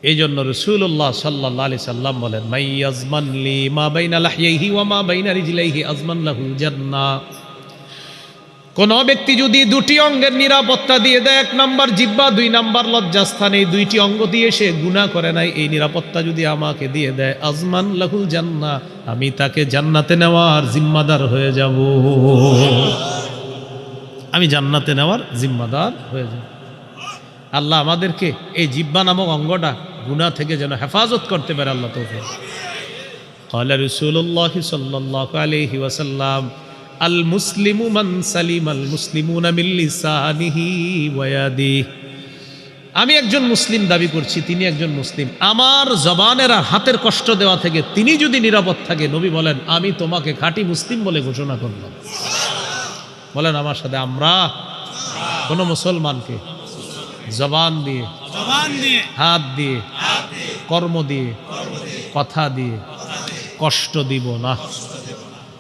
এই জন্য রাসূলুল্লাহ সাল্লাল্লাহু আলাইহি সাল্লাম বলেন, মাইয়াজমান লি মা বাইনা লাহইহি ওয়া মা বাইনা রিজলাইহি আজমান লাহুল জান্নাহ। কোন ব্যক্তি যদি 2টি অঙ্গের নিরাপত্তা দিয়ে দেয়, 1 নাম্বার জিহ্বা, 2 নাম্বার লজ্জাস্থান, এই 2টি অঙ্গ দিয়ে সে গুনাহ করে নাই, এই নিরাপত্তা যদি আমাকে দিয়ে দেয়, আজমান লাহুল জান্নাহ, আমি তাকে জান্নাতে নেওয়ার জিম্মাদার হয়ে যাব। আমি জান্নাতে নেওয়ার জিম্মাদার হয়ে যাব। আল্লাহ আমাদেরকে এই জিহ্বা নামক অঙ্গটা গুনাহ থেকে যেন হেফাজত করতে পারে, আল্লাহ তৌফিক। ক্বালা রাসূলুল্লাহ সাল্লাল্লাহু আলাইহি ওয়াসাল্লাম আল মুসলিমু মান সালিমাল মুসলিমুনা মিন লিসানিহি ওয়া ইয়াদিহি। আমি একজন মুসলিম দাবি করছি, তিনি একজন মুসলিম, আমার জবানের আর হাতের কষ্ট দেওয়া থেকে তিনি যদি নিরাপদ থাকে, নবী বলেন আমি তোমাকে খাঁটি মুসলিম বলে ঘোষণা করলাম। বলেন আমার সাথে, আমরা কোন মুসলমানকে জবান দিয়ে, হাত দিয়ে, কর্ম দিয়ে, কথা দিয়ে কষ্ট দিব না,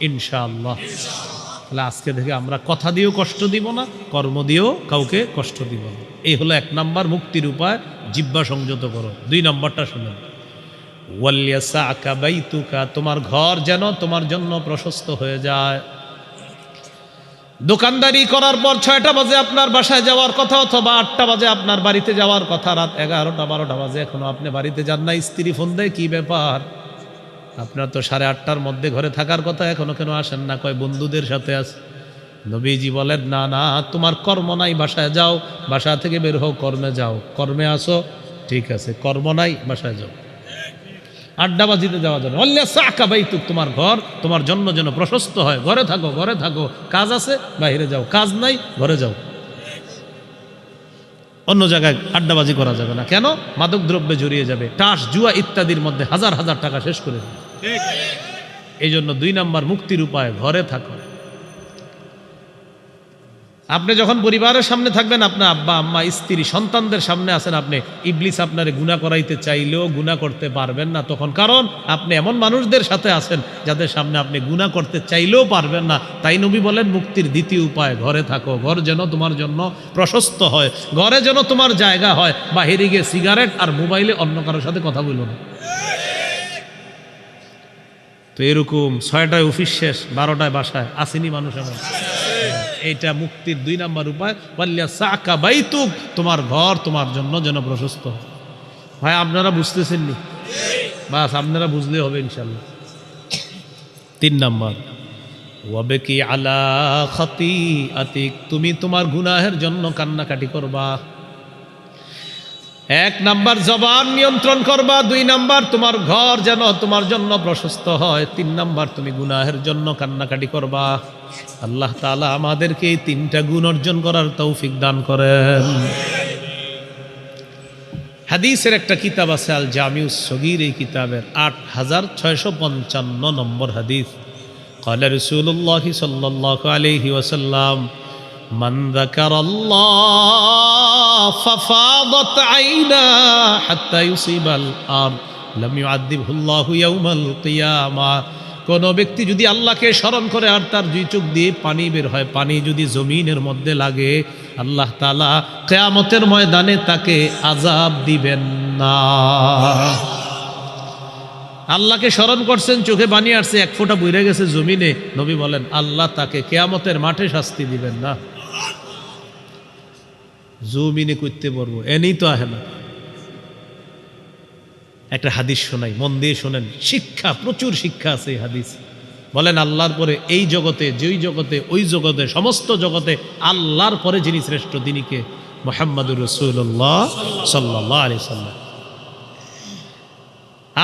ইনশাআল্লাহ। তাহলে আজকে থেকে আমরা কথা দিয়েও কষ্ট দিব না, কর্ম দিয়েও কাউকে কষ্ট দিব না। এই হলো 1 নাম্বার মুক্তির উপায়, জিহ্বা সংযত করো। 2 নাম্বারটা শুনুন, ওয়ালিয়াসাকা বাইতুকা, তোমার ঘর যেন তোমার জন্য প্রশস্ত হয়ে যায়। দোকানদারি করার পর 6টা বাজে আপনার বাসায় যাওয়ার কথা, অথবা 8টা বাজে আপনার বাড়িতে যাওয়ার কথা, রাত 11টা 12টা বাজে এখনো আপনি বাড়িতে যান না। স্ত্রী ফোন দেয়, কি ব্যাপার, আপনার তো 8:30টার মধ্যে ঘরে থাকার কথা, এখনো কেন আসেন না? কয় বন্ধুদের সাথে আছে। নবীজি বলেন, না না, তোমার কর্ম নাই, বাসায় যাও, বাসা থেকে বের হও, কর্মে যাও। কর্মে আসো, ঠিক আছে, কর্ম নাই, বাসায় যাও। আড্ডাবাজিতে যাওয়া যাবে। অল্লা সাকা বাইতুক, তোমার ঘর তোমার জন্য যেন প্রশস্ত হয়। ঘরে থাকো, ঘরে থাকো, কাজ আছে বাইরে যাও, কাজ নাই ঘরে যাও। অন্য জায়গায় আড্ডাবাজি করা যাবে না। কেন? মাদক দ্রব্যে জড়িয়ে যাবে, টাস জুয়া ইত্যাদির মধ্যে হাজার হাজার টাকা শেষ করে দেবে। এই জন্য 2 নাম্বার মুক্তির উপায়, ঘরে থাকো। আপনি যখন পরিবারের সামনে থাকবেন, আপনার আব্বা আম্মা স্ত্রী সন্তানদের সামনে আছেন, আপনি ইবলিস আপনারে গুনাহ করাইতে চাইলেও গুনাহ করতে পারবেন না তখন। কারণ আপনি এমন মানুষদের সাথে আছেন যাদের সামনে আপনি গুনাহ করতে চাইলেও পারবেন না। তাই নবী বলেন, মুক্তির দ্বিতীয় উপায়, ঘরে থাকো। ঘর যেন তোমার জন্য প্রশস্ত হয়, ঘরে যেন তোমার জায়গা হয়। বাহিরে গিয়ে সিগারেট আর মোবাইলে অন্য কারোর সাথে কথা বলো না। তো এরকম 6টায় অফিস শেষ, 12টায় বাসায় আসেনি মানুষ এমন। এইটা মুক্তির 2 নাম্বার উপায়। ওয়াল্লিয়া সাকা বাইতুক, তোমার ঘর তোমার জন্য যেন প্রশস্ত হয়। ভাই আপনারা বুঝতেছেন নি? বাস আপনারা বুঝলে হবে ইনশাল্লাহ। 3 নাম্বার, ওয়াবকি আলা খাতিআতিক, তুমি তোমার গুনাহের জন্য কান্নাকাটি করবা। 1 নাম্বার জবান নিয়ন্ত্রণ করবা, 2 নাম্বার তোমার ঘর যেন তোমার জন্য প্রশস্ত হয়, 3 নাম্বার তুমি গুনাহের জন্য কান্নাকাটি করবা। আল্লাহ তাআলা আমাদেরকে এই 3টা গুণ অর্জন করার তৌফিক দান করেন। হাদিসের একটা কিতাব আছে আল জামিউস সগীর, এই কিতাবের 8655 নম্বর হাদিস। قال رسول الله صلى الله عليه وسلم من ذكر الله ففاضت عيناه حتى يصيب الأرض لم يعذبه الله يوم القيامة। কোন ব্যক্তি যদি আল্লাহকে স্মরণ করে আর তার 2 চোখ দিয়ে পানি বের হয়, পানি যদি জমিনের মধ্যে লাগে, আল্লাহ তাআলা কিয়ামতের ময়দানে তাকে আযাব দিবেন না। আল্লাহকে স্মরণ করছেন, চোখে পানি আসছে, 1 ফোঁটা বইরে গেছে জমিনে, নবী বলেন আল্লাহ তাকে কিয়ামতের মাঠে শাস্তি দিবেন না। জমিনে করতে পারবো এনেই তো আহে না। একটা হাদিস শোনাই, মন দিয়ে শোনেন, শিক্ষা, প্রচুর শিক্ষা আছে এই হাদিস। বলেন আল্লাহর পরে এই জগতে, যেই জগতে, ওই জগতে, সমস্ত জগতে আল্লাহর পরে যিনি শ্রেষ্ঠ, তিনি কে? মুহাম্মাদুর রাসূলুল্লাহ সাল্লাল্লাহু আলাইহি সাল্লাম।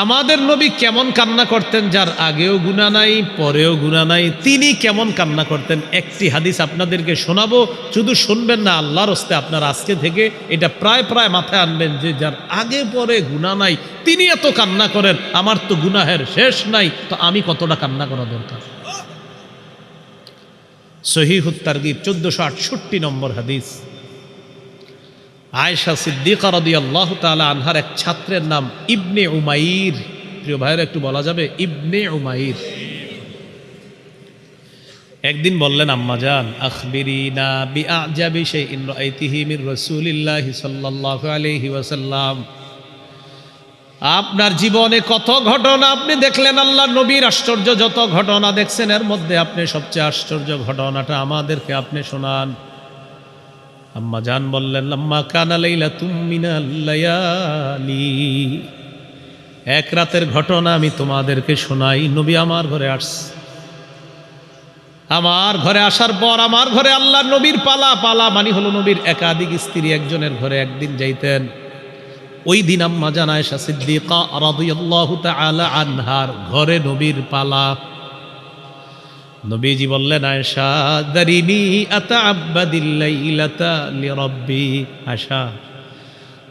আমাদের নবী কেমন কান্না করতেন, যার আগেও গুনাহ নাই পরেও গুনাহ নাই, তিনি কেমন কান্না করতেন একটি হাদিস আপনাদেরকে শোনাবো। শুধু শুনবেন না, আল্লাহর হস্তে আপনার আজকে থেকে এটা প্রায় মাথায় আনবেন যে যার আগে পরে গুনাহ নাই তিনি এত কান্না করেন, আমার তো গুনাহের শেষ নাই, তো আমি কতটা কান্না করা দরকার। সহিহুত তারগিব 1468 নম্বর হাদিস। আয়েশা সিদ্দিকা রাদিয়াল্লাহু তাআলা আনহার এক ছাত্রের নাম ইবনে উমাইর। প্রিয় ভাইরা, একটু বলা যাবে ইবনে উমাইর। একদিন বললেন, আম্মাজান আখবিরিনা বিআজাবি শাইইন রাআইতিহি মির রাসূলিল্লাহি সাল্লাল্লাহু আলাইহি ওয়াসাল্লাম। আপনার জীবনে কত ঘটনা আপনি দেখলেন, আল্লাহর নবীর আশ্চর্য যত ঘটনা দেখছেন, এর মধ্যে আপনি সবচেয়ে আশ্চর্য ঘটনাটা আমাদেরকে আপনি শোনান। আম্মা জান বললেন, লাম্মা কানা লাইলাতুম মিনাল লায়ালি, 1 রাতের ঘটনা আমি তোমাদেরকে শোনাই। নবী আমার ঘরে আসছে, আমার ঘরে আসার পর আমার ঘরে আল্লাহর নবীর পালা মানে হলো নবীর একাধিক স্ত্রী একজনের ঘরে একদিন যাইতেন। ওই দিন আম্মা জান আয়েশা সিদ্দিকা রাদিয়াল্লাহু তাআলা আনহার ঘরে নবীর পালা। নবীজি বললেন, আয়েশা দারিনি আতাআব্বাদিল লাইলাতা লিরাব্বি। আয়েশা,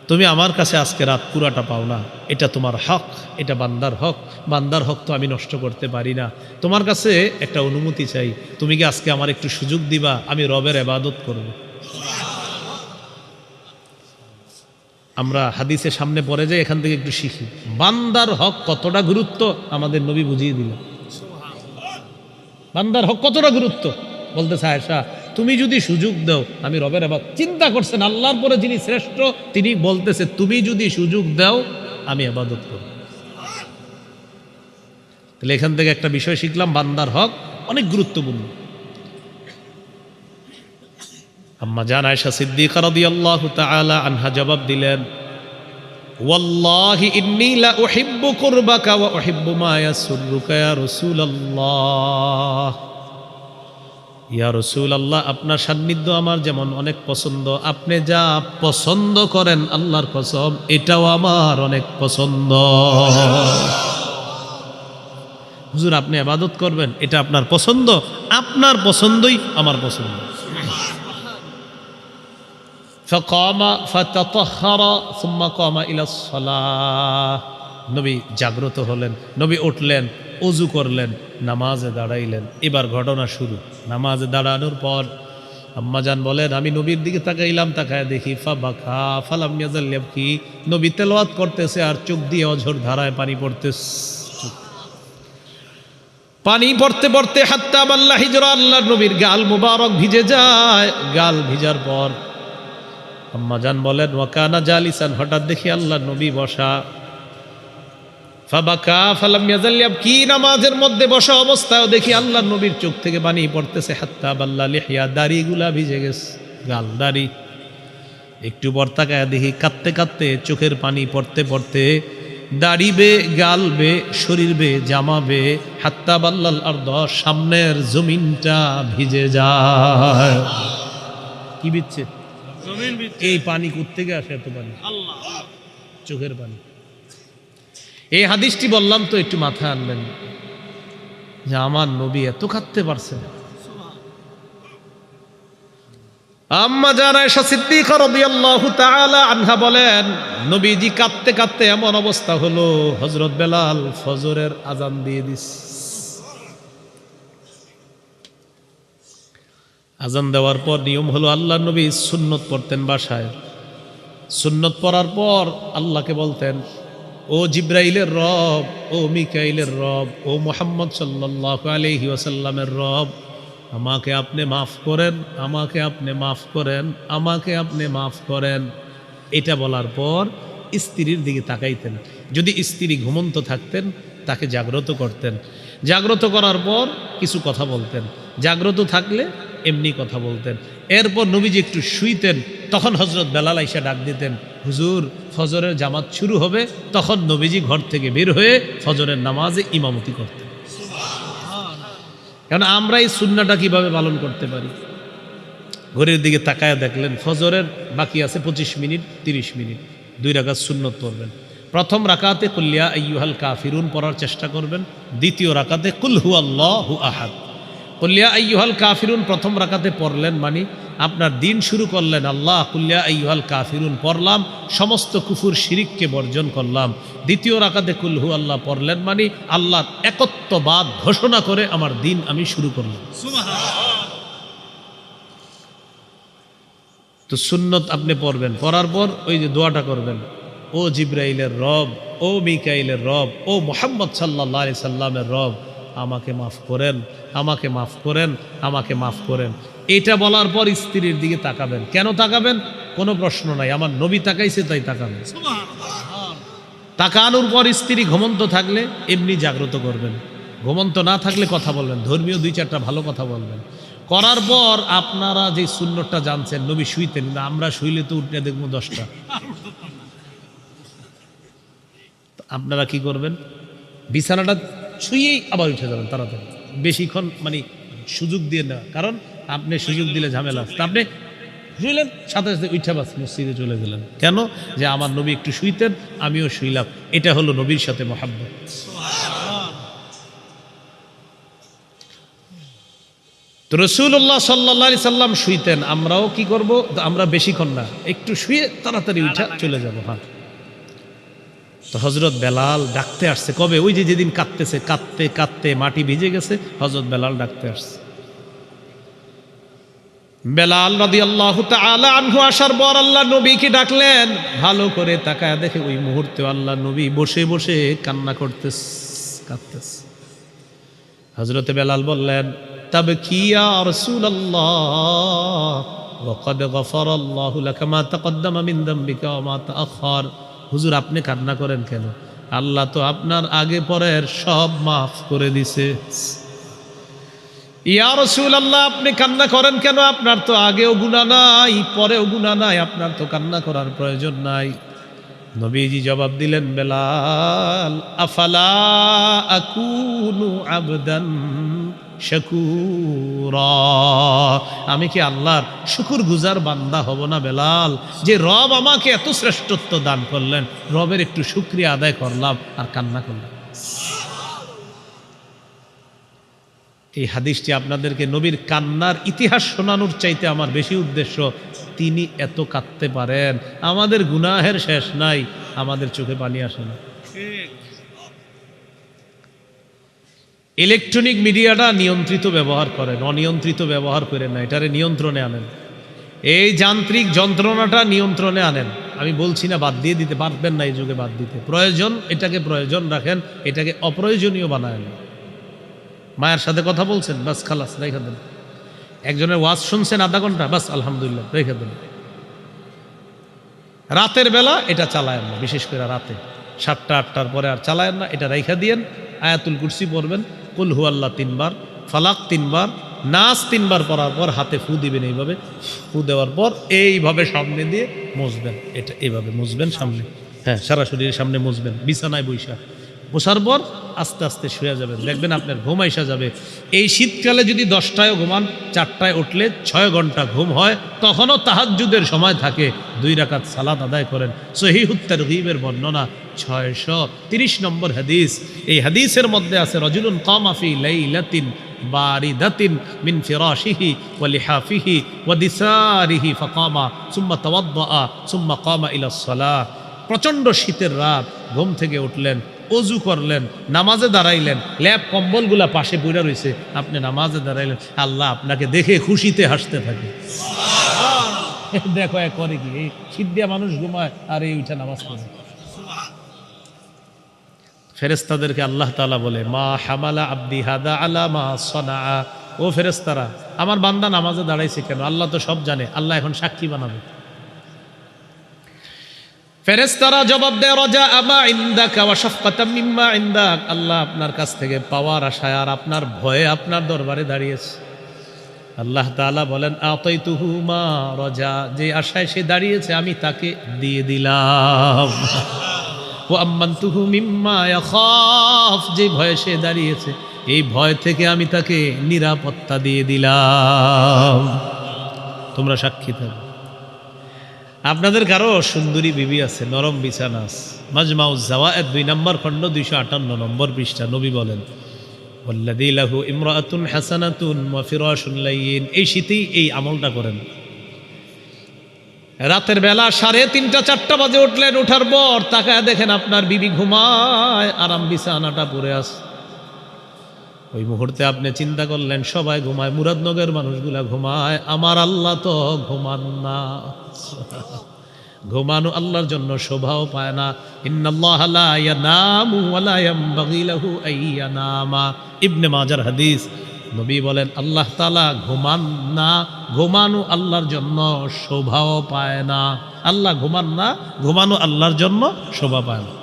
তুমি আমার কাছে আজকে রাত পুরাটা পাও না, এটা তোমার হক, এটা বান্দার হক। বান্দার হক তো আমি নষ্ট করতে পারি না। তোমার কাছে একটা অনুমতি চাই, তুমি কি আজকে আমার একটু সুযোগ দিবা, আমি রবের ইবাদত করব। আমরা হাদিসের সামনে পড়ে যাই, এখান থেকে একটু শিখি বান্দার হক কতটা গুরুত্ব আমাদের নবী বুঝিয়ে দিল। বান্দার হক কতটা গুরুত্ব বলতেছে, আয়েশা তুমি যদি সুযোগ দাও আমি রবের ইবাদত। চিন্তা করছেন, আল্লাহর পরে যিনি শ্রেষ্ঠ তিনি বলতেছে তুমি যদি সুযোগ দাও আমি ইবাদত করব। তাহলে এখান থেকে একটা বিষয় শিখলাম, বান্দার হক অনেক গুরুত্বপূর্ণ। আম্মা জান আয়েশা সিদ্দিকা রাদিয়াল্লাহু তাআলা আনহা জবাব দিলেন, ওয়াল্লাহি ইন্নী লা উহিব্বু কুরবাকা ওয়া উহিব্বু মা ইয়াসুররুকা ইয়া রাসূলুল্লাহ। ইয়া রাসূলুল্লাহ, আপনার সান্নিধ্য আমার যেমন অনেক পছন্দ, আপনি যা পছন্দ করেন আল্লাহর কসম এটাও আমার অনেক পছন্দ। হুজুর আপনি ইবাদত করবেন এটা আপনার পছন্দ, আপনার পছন্দই আমার পছন্দ। ফাকামা ফাতাতাহহারা সুম্মা কামা ইলাস সালাহ। নবী জাগ্রত হলেন, নবী উঠলেন, ওযু করলেন, নামাজে দাঁড়াইলেন। এবার ঘটনা শুরু। নামাজে দাঁড়ানোর পর আম্মাজান বলেন, আমি নবীর দিকে তাকাইলাম, তাকায় দেখি ফাবাকা ফালাম ইয়াজাল ইয়াবকি, নবী তেলাওয়াত করতেছে আর চোখ দিয়ে অঝর ধারায় পানি পড়তেছে। পানি পড়তে পড়তে হাত্তা বাল্লা হিজরা, আল্লাহর নবীর গাল মুবারক ভিজে যায়। গাল ভিজার পর আম্মাজান বলেন, ওয়াকানা জালিসান, হঠাৎ দেখি আল্লাহর নবী বসা। ফাবাকা ফালাম ইয়াজাল ইয়াবকি, নামাজের মধ্যে বসা অবস্থায় দেখি আল্লাহর নবীর চোখ থেকে পানি পড়তেছে। হাত্তা বাল্লা লিহিয়া, দাড়িগুলা ভিজে গেছে, গাল দাড়ি। একটু পর তাকায় দেখি কাঁদতে কাঁদতে চোখের পানি পড়তে পড়তে দাড়ি বে, গাল বে, শরীর বে, জামা বে, হাত্তা বাল্লাল আরদ, সামনের জমিনটা ভিজে যায়। কি বিচ্ছে? এই পানি কোত্থেকে আসে? এত পানি চোখের পানি। এই হাদিসটি বললাম তো একটু মাথায় আনবেন যে আমার নবী এত কাঁদতে পারছে। আম্মা জান আয়েশা সিদ্দিকা রাদিয়াল্লাহু তাআলা আনহা বলেন, নবীজি কাঁদতে কাঁদতে এমন অবস্থা হলো, হযরত বেলাল ফজরের আজান দিয়ে দিস। আজান দেওয়ার পর নিয়ম হলো আল্লাহর নবী সুন্নত পড়তেন বাসায়। সুন্নত পড়ার পর আল্লাহকে বলতেন, ও জিব্রাইলের রব, ও মিকাইলের রব, ও মুহাম্মদ সাল্লাল্লাহু আলাইহি ওয়াসাল্লামের রব, আমাকে আপনি মাফ করেন, আমাকে আপনি মাফ করেন, আমাকে আপনি মাফ করেন। এটা বলার পর স্ত্রীর দিকে তাকাইতেন। যদি স্ত্রী ঘুমন্ত থাকতেন তাকে জাগ্রত করতেন। জাগ্রত করার পর কিছু কথা বলতেন, জাগ্রত থাকলে এমনি কথা বলতেন। এরপর নবীজি একটু শুইতেন, তখন হযরত বেলাল আইসা ডাক দিতেন, হুজুর ফজরের জামাত শুরু হবে। তখন নবীজি ঘর থেকে বের হয়ে ফজরের নামাজে ইমামতি করতেন। কারণ আমরা এই সুন্নাহটা কিভাবে পালন করতে পারি? ঘড়ির দিকে তাকায় দেখলেন ফজরের বাকি আছে 25 মিনিট, 30 মিনিট, 2 রাকাত সুন্নত পড়বেন। প্রথম রাকাতে কুল ইয়া আইয়ুহাল কাফিরুন পড়ার চেষ্টা করবেন। দ্বিতীয় রাকাতে কুল হুয়াল্লাহু আহাদ। কুল ইয়া আইয়ুহাল কাফিরুন প্রথম রাকাতে পড়লেন মানে আপনার দিন শুরু করলেন, আল্লাহ কুল ইয়া আইয়ুহাল কাফিরুন পড়লাম, সমস্ত কুফুর শিরিককে বর্জন করলাম। দ্বিতীয় রাকাতে কুল হুয়াল্লাহ পড়লেন মানে আল্লাহর একত্ববাদ ঘোষণা করে আমার দিন আমি শুরু করলাম। তো সুন্নত আপনি পড়বেন, পড়ার পর ওই যে দোয়াটা করবেন, ও জিব্রাইলের রব, ও মিকাইলের রব, ও মুহাম্মদ সাল্লাল্লাহু আলাইহি সাল্লামের রব, আমাকে মাফ করেন, আমাকে মাফ করেন, আমাকে মাফ করেন। এটা বলার পর স্ত্রীর দিকে তাকাবেন। কেন তাকাবেন? কোনো প্রশ্ন নাই, আমার নবী তাকাইছে তাই তাকাবেন। তাকানোর পর স্ত্রী ঘুমন্ত থাকলে এমনি জাগ্রত করবেন, ঘুমন্ত না থাকলে কথা বলবেন, ধর্মীয় 2-4টা ভালো কথা বলবেন। করার পর আপনারা যে সুন্নতটা জানছেন, নবী শুইতেন, আমরা শুইলে তো উঠে দেখবো 10টা। আপনারা কি করবেন? বিছানাটা শুয়েই আবার উঠে যাবেন তাড়াতাড়ি, বেশিক্ষণ মানে সুযোগ দিয়ে না, কারণ আপনি সুযোগ দিলে ঝামেলা আছে। আপনি শুইলেন, সাথে সাথে উঠে বাস মসজিদে চলে গেলেন। কেন? যে আমার নবী একটু শুইতেন, আমিও শুইলাম। এটা হলো নবীর সাথে মহাব্বত। তো রাসূলুল্লাহ সাল্লাল্লাহু আলাইহি সাল্লাম শুইতেন, আমরাও কি করব? আমরা বেশিক্ষণ না, একটু শুয়ে তাড়াতাড়ি উঠে চলে যাব। হ্যাঁ, তো হযরত বেলাল ডাকতে আসছে। কবে? ওই যে যেদিন কাঁদতেছে, কাঁদতে কাঁদতে মাটি ভিজে গেছে, হযরত বেলাল ডাকতে আসছে। বেলাল রাদিয়াল্লাহু তাআলা আনহু আসার পর আল্লাহ নবীকে ডাকলেন। ভালো করে তাকায় দেখে ওই মুহূর্তে আল্লাহ নবী বসে বসে কান্না করতেছে, কাঁদতেছে। হযরত বেলাল বললেন, তাবকি ইয়া রাসূলুল্লাহ ওয়া ক্বাদ গফারাল্লাহু লাকা মা তাকদ্দামা মিন যামবিকা ওয়া মা তাআখার। হুজুর আপনি কান্না করেন কেন? আল্লাহ তো আপনার আগে পরের সব মাফ করে দিছে। ইয়া রাসূলুল্লাহ, আপনি কান্না করেন কেন? আপনার তো আগেও গুনাহ নাই, পরেও গুনাহ নাই, আপনার তো কান্না করার প্রয়োজন নাই। নবীজি জবাব দিলেন, বেলাল, আফালা আকুনু আবদান শাকুরা, আমি কি আল্লাহর শুকরগুজার বান্দা হব না বেলাল? যে রব আমাকে এত শ্রেষ্ঠত্ব দান করলেন, রবের একটু শুকরিয়া আদায় করলাম আর কান্না করলাম। এই হাদিসটি আপনাদেরকে নবীর কান্নার ইতিহাস শোনানোর চাইতে আমার বেশি উদ্দেশ্য, তিনি এত কাঁদতে পারেন, আমাদের গুনাহের শেষ নাই, আমাদের চোখে পানি আসে না। ইলেকট্রনিক মিডিয়াটা নিয়ন্ত্রিত ব্যবহার করেন, অনিয়ন্ত্রিত ব্যবহার করেন না, এটারে নিয়ন্ত্রণে আনেন। এই যান্ত্রিক যন্ত্রণাটা নিয়ন্ত্রণে আনেন। আমি বলছি না বাদ দিয়ে দিতে পারবেন না, এই যুগে বাদ দিতে প্রয়োজন, এটাকে প্রয়োজন রাখেন, এটাকে অপ্রয়োজনীয় বানায় না। মায়ের সাথে কথা বলছেন, বাস খালাস, রেখে দেন। একজনের ওয়াজ শুনছেন আধা ঘন্টা, বাস আলহামদুলিল্লাহ, রেখে দেন। রাতের বেলা এটা চালায়েন না, বিশেষ করে রাতে 7টা 8টার পরে আর চালায়েন না, এটা রেখে দিয়েন। আয়াতুল কুরসি পড়বেন, কুল হু আল্লাহ 3 বার, ফালাক 3 বার, নাস 3 বার পড়ার পর হাতে ফু দিবেন। এইভাবে ফু দেওয়ার পর এইভাবে সামনে দিয়ে মুছবেন, এটা এইভাবে মুছবেন সামনে, হ্যাঁ, সারা শরীরের সামনে মুছবেন। বিছানায় বসার পর আস্তে আস্তে শুয়ে যাবেন, দেখবেন আপনার ঘুম আইসা যাবে। এই শীতকালে যদি 10টায় ঘুমান, 4টায় উঠলে 6 ঘন্টা ঘুম হয়, তখনও তাহাজ্জুদের সময় থাকে, 2 রাকাত সালাত আদায় করেন। সহিহুত তারগীবের বর্ণনা 630 নম্বর হাদিস। এই হাদিসের মধ্যে আছে, রাজুলুন কামা ফি লাইলাতিন বারিদাতিন মিন ফিরাশিহি ওয়া লিহাফিহি ওয়া দিসারিহি ফাকামা সুম্মা তাওয়াদ্দা সুম্মা কামা ইলাস সালাহ। প্রচণ্ড শীতের রাত, ঘুম থেকে উঠলেন, অজু করলেন, নামাজে দাঁড়াইলেন, ল্যাপ কম্বলগুলা পাশে পড়ে রয়েছে, আপনি নামাজে দাঁড়াইলেন, আল্লাহ আপনাকে দেখে খুশিতে হাসতে থাকে। দেখো করে কি, এই শীত দিয়া মানুষ ঘুমায় আর এই উঠে নামাজ পড়ে। ফেরেশতাদেরকে আল্লাহ তাআলা বলে, মা হামালা আব্দি হাদা আলা মা সানা। ও ফেরেশতারা, আমার বান্দা নামাজে দাঁড়াইছে কেন? আল্লাহ তো সব জানে, আল্লাহ এখন সাক্ষী বানাবে। ফেরেশতারা জবাব দেয়, রাজা আমা ইনদাকা ওয়া শাফকাতাম মিম্মা ইনদাক, আল্লাহ আপনার কাছ থেকে পাওয়ার আশায় আর আপনার ভয়ে আপনার দরবারে দাঁড়িয়েছে। আল্লাহ তাআলা বলেন, আতাইতুহু মা রাজা, যে আশায় সে দাঁড়িয়েছে আমি তাকে দিয়ে দিলাম। ওয়া আম্মানতুহু মিম্মা ইয়াখাফ, যে ভয়ে সে দাঁড়িয়েছে এই ভয় থেকে আমি তাকে নিরাপত্তা দিয়ে দিলাম। তোমরা সাক্ষী থাকো। আপনাদের কারো সুন্দরী বিবি আছে, নরম বিছানা আছে। মাজমাউজ জাওয়ায়েদ 2 নম্বর খণ্ড 258 নম্বর পৃষ্ঠা। নবী বলেন, ওয়াল্লাযী লাহু ইমরাআতুন হাসানাতুন ওয়া ফিরাশুন লাইয়িন। এই শীতেই এই আমলটা করেন। রাতের বেলা 3:30 4টা বাজে উঠলেন, ওঠার পর তাকায় দেখেন আপনার বিবি ঘুমায়, আরাম বিছানাটা পড়ে আছে। ওই মুহূর্তে আপনি চিন্তা করলেন, সবাই ঘুমায়, মুরাদনগরের মানুষগুলা ঘুমায়, আমার আল্লাহ তো ঘুমান না। ঘুমানো আল্লাহর জন্য শোভাও পায় না। ইন্নাল্লাহা লা ইয়ানামু ওয়া লা ইয়ানবাগি লাহু আইয়ানামা। ইবনে মাজার হাদিস। নবী বলেন, আল্লাহ তাআলা ঘুমান না, ঘুমানো আল্লাহর জন্য শোভাও পায় না। আল্লাহ ঘুমান না, ঘুমানো আল্লাহর জন্য শোভা পায় না।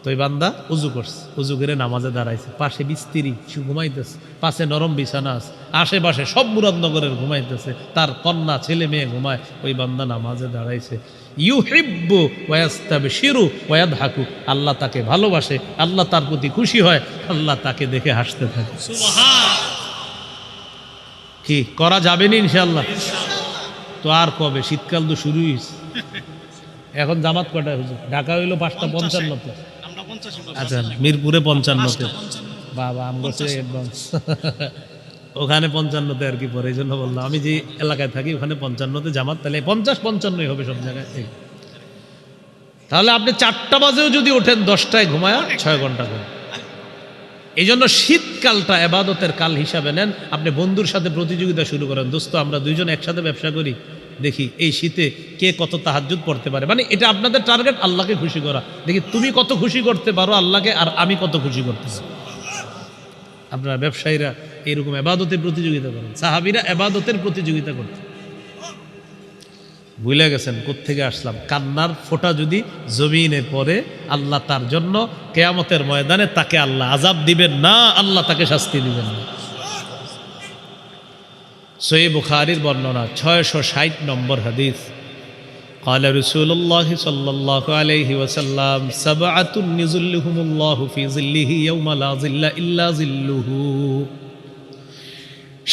তো এই বান্দা উজু করছে, উজু করে নামাজে দাঁড়াইছে, পাশে বিস্তিরি ঘুমাইতেছে, পাশে নরম বিছানা আছে, আশেপাশে সব মুরাদনগরের ঘুমাইতেছে, তার কন্যা ছেলে মেয়ে ঘুমায়। ওই বান্দা নামাজে দাঁড়াইছে। ইউহিব্বু ওয়া ইয়াস্তাবশিরু ওয়া ইয়াদহাকু, আল্লাহ তাকে ভালোবাসে, আল্লাহ তার প্রতি খুশি হয়, আল্লাহ তাকে দেখে হাসতে থাকে। সুবহান। কি করা যাবে না ইনশাআল্লাহ? তো আর কবে? শীতকাল তো শুরু হয়েছে। এখন জামাত কটায় হুজুর? ঢাকা হইলো 5:55। আচ্ছা, মিরপুরে 55-তে। বাবা আমগো অ্যাডভান্স। ওখানে 55-তে আর কি পরে, এই জন্য বললাম। আমি যে এলাকায় থাকি ওখানে 55-তে জামাত, তাহলে 50-55 হবে সব জায়গায়। তাহলে আপনি 4টা বাজেও যদি ওঠেন, 10টায় ঘুমায় 6 ঘন্টা ঘুম। এই জন্য শীতকালটা ইবাদতের কাল হিসাবে নেন। আপনি বন্ধুর সাথে প্রতিযোগিতা শুরু করেন, দোস্ত আমরা 2জন একসাথে ব্যবসা করি, দেখি এই শীতে কে কত তাহাজ্জুদ পড়তে পারে। মানে এটা আপনাদের টার্গেট, আল্লাহকে খুশি করা। দেখি তুমি কত খুশি করতে পারো আল্লাহকে, আর আমি কত খুশি করতে পারি। আপনারা ব্যবসায়ীরা এরকম ইবাদতের প্রতিযোগিতা করেন। সাহাবীরা ইবাদতের প্রতিযোগিতা করতেন। ভুলে গেছেন কোত্থেকে আসলাম। কান্নার ফোঁটা যদি জমিনে পড়ে, আল্লাহ তার জন্য কিয়ামতের ময়দানে তাকে আল্লাহ আযাব দিবেন না, আল্লাহ তাকে শাস্তি দিবেন না। সহিহ বুখারীর বর্ণনা 660 নম্বর হাদিস। قال رسول الله صلى الله عليه وسلم سبعة يظلهم الله في ظله يوم لا ظل إلا ظله।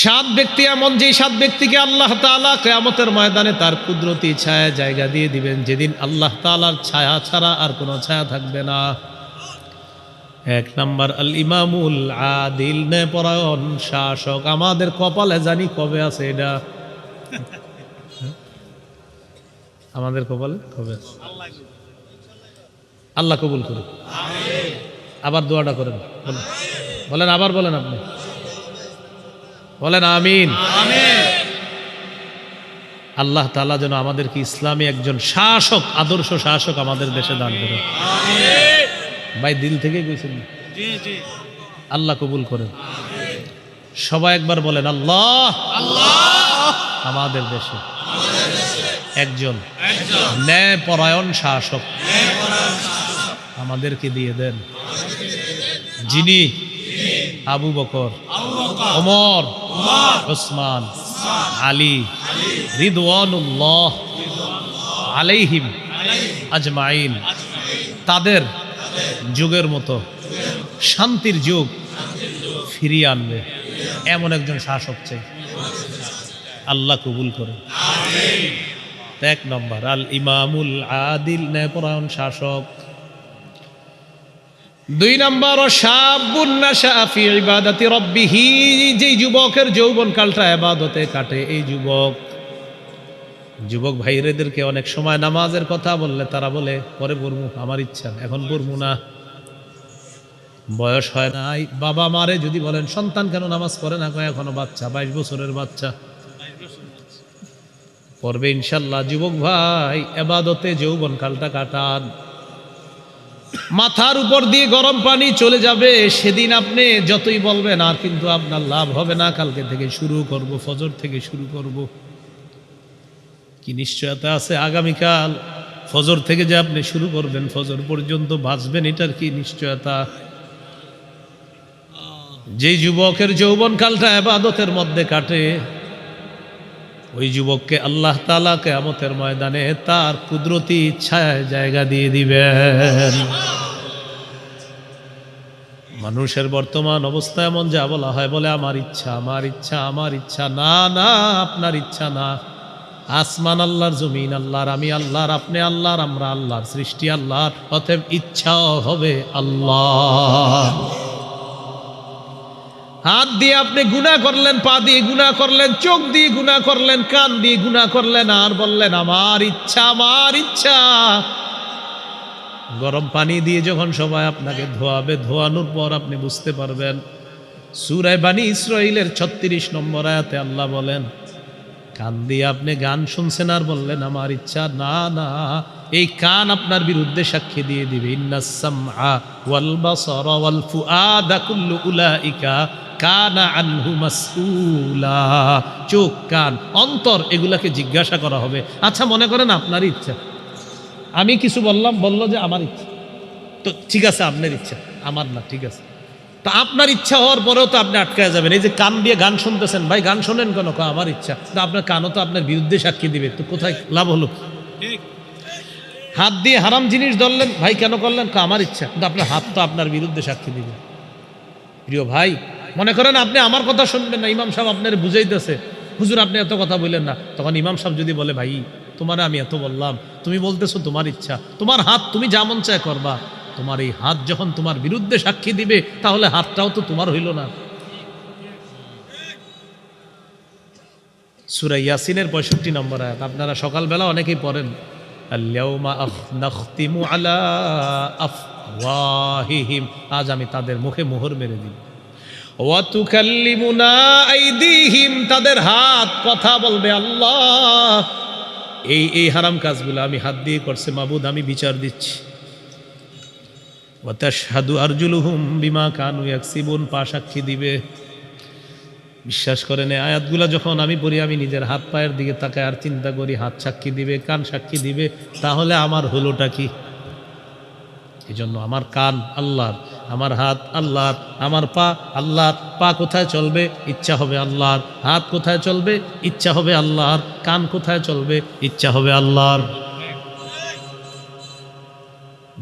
সাত ব্যক্তি এমন, যে সাত ব্যক্তিকে আল্লাহ তাআলা কিয়ামতের ময়দানে তার কুদরতি ছায়া জায়গা দিয়ে দিবেন, যেদিন আল্লাহ তাআলার ছায়া ছাড়া আর কোনো ছায়া থাকবে না। এক নাম্বার আল ইমামুল আদিল, ন্যায়পরায়ণ শাসক। আমাদের কপালে জানি কবে আছে এটা, আমাদের কপালে কবে আছে? আল্লাহ কবুল করুন। আবার দোয়াটা করেন, বলেন, আবার বলেন, আপনি বলেন আমিন। আল্লাহ তাআলা যেন আমাদেরকে ইসলামী একজন শাসক, আদর্শ শাসক আমাদের দেশে দান করেন। ভাই দিল থেকে কইছেন, আল্লাহ কবুল করেন। সবাই একবার বলেন আল্লাহ, আমাদের দেশে একজন ন্যায়পরায়ণ শাসক আমাদেরকে দিয়ে দেন, যিনি আবু বকর, ওমর, ওসমান, আলী রিদওয়ানুল্লাহ আলাইহিম আজমাইন, তাদের যুগের মতো শান্তির যুগ ফিরিয়ে আনবে এমন একজন শাসক চাই। আল্লাহ কবুল করেন। এক নম্বর আল ইমামুল আদিল, ন্যায়পরায়ণ শাসক। দুই নম্বর শাবুন নাশা ফি ইবাদাতি রাব্বিহি, যে যুবকের যৌবনকালটা ইবাদতে কাটে। এই যুবক ভাইরেদেরকে অনেক সময় নামাজের কথা বললে তারা বলে পরে পড়মু, আমার ইচ্ছা, এখন পড়মু না, বয়স হয় নাই। বাবা মারে যদি বলেন সন্তান কেন নামাজ পড়ে না, কয় এখনো বাচ্চা, 22 বছরের বাচ্চা, পড়বে ইনশাল্লাহ। যুবক ভাই ইবাদতে যৌবনকালটা কাটান। মাথার উপর দিয়ে গরম পানি চলে যাবে, সেদিন আপনি যতই বলবেন আর কিন্তু আপনার লাভ হবে না। কালকে থেকে শুরু করব, ফজর থেকে শুরু করব, কি নিশ্চয়তা আছে আগামীকাল ফজর থেকে যে আপনি শুরু করবেন ফজর পর্যন্ত বাঁচবেন, এটার কি নিশ্চয়তা? যে যুবকের যৌবনকালটা ইবাদতের মধ্যে কাটে, ওই যুবককে আল্লাহ তাআলা কিয়ামতের ময়দানে তার কুদরতি ছায়ায় জায়গা দিয়ে দিবেন। মানুষের বর্তমান অবস্থা এমন, যা বলা হয় বলে আমার ইচ্ছা, আমার ইচ্ছা, আমার ইচ্ছা। না না, আপনার ইচ্ছা না। আসমান আল্লাহর, জমিন আল্লাহর, আমি আল্লাহর, আপনি আল্লাহর, আমরা আল্লাহর, সৃষ্টি আল্লাহর, অতএব ইচ্ছাও হবে আল্লাহ। হাত দিয়ে আপনি গুনাহ করলেন, পা দিয়ে গুনাহ করলেন, চোখ দিয়ে গুনাহ করলেন, কান দিয়ে গুনাহ করলেন, আর বললেন আমার ইচ্ছা, আমার ইচ্ছা। গরম পানি দিয়ে যখন সবাই আপনাকে ধোয়াবে, ধোয়ানোর পর আপনি বুঝতে পারবেন। সূরা বনী ইসরাঈলের 36 নম্বর আয়াতে আল্লাহ বলেন, কান দিয়ে আপনি গান শুনছেন আর বললেন আমার ইচ্ছা। না না, এই কান আপনার বিরুদ্ধে সাক্ষী দিয়ে দিবে। ইন্নাস সামআ ওয়াল বাসারা ওয়াল ফুআদা কুল্লু উলাইকা কানা আনহু মাসউলা। চোখ, কান, অন্তর, এগুলাকে জিজ্ঞাসা করা হবে। আচ্ছা মনে করেন আপনার ইচ্ছা, আমি কিছু বললাম, বললো যে আমার ইচ্ছা, তো ঠিক আছে আপনার ইচ্ছা, আমার না, ঠিক আছে। তা আপনার ইচ্ছা হওয়ার পরেও তো আপনি আটকায় যাবেন। এই যে কান দিয়ে গান শুনতেছেন, ভাই গান শোনেন কেন? আমার ইচ্ছা। তো আপনার কানও তো আপনার বিরুদ্ধে সাক্ষী দিবে, তো কোথায় লাভ হলো? হাত দিয়ে হারাম জিনিস ধরলেন, ভাই কেন করলেন? আমার ইচ্ছা। কিন্তু আপনার হাত তো আপনার বিরুদ্ধে সাক্ষী দিবে। প্রিয় ভাই, মনে করেন আপনি আমার কথা শুনবেন না, ইমাম সাহেব আপনার বুঝাইতেছে, হুজুর আপনি এত কথা বললেন না। তখন ইমাম সাহেব যদি বলে, ভাই তোমার আমি এত বললাম, তুমি বলতেছো তোমার ইচ্ছা, তোমার হাত তুমি যা মন চায় করবা, তোমার এই হাত যখন তোমার বিরুদ্ধে সাক্ষী দিবে, তাহলে হাতটাও তো তোমার হইল না। সূরা ইয়াসিনের 65 নম্বর আয়াত, আপনারা সকালবেলা অনেকেই পড়েন, আল-ইয়াউমা নাখতিমু আলা আফওয়াহিহিম, আজ আমি তাদের মুখে মোহর মেরে দিই। ওয়া তুকাল্লিমুনা আইদিহিম, তাদের হাত কথা বলবে আল্লাহ এই হারাম কাজগুলো আমি হাত দিয়ে করছে, মাবুদ আমি বিচার দিচ্ছি। ওয়া তাশহাদু আরজুলুহুম বিমা কানু ইয়াকসিবুন, পা সাক্ষী দিবে। বিশ্বাস করেন এই আয়াতগুলো যখন আমি পড়ি, আমি নিজের হাত পায়ের দিকে তাকাই আর চিন্তা করি, হাত সাক্ষী দিবে, কান সাক্ষী দিবে, তাহলে আমার হলোটা কি? এই জন্য আমার কান আল্লাহর, আমার হাত আল্লাহর, আমার পা আল্লাহর। পা কোথায় চলবে? ইচ্ছা হবে আল্লাহর। হাত কোথায় চলবে? ইচ্ছা হবে আল্লাহর। কান কোথায় চলবে? ইচ্ছা হবে আল্লাহর।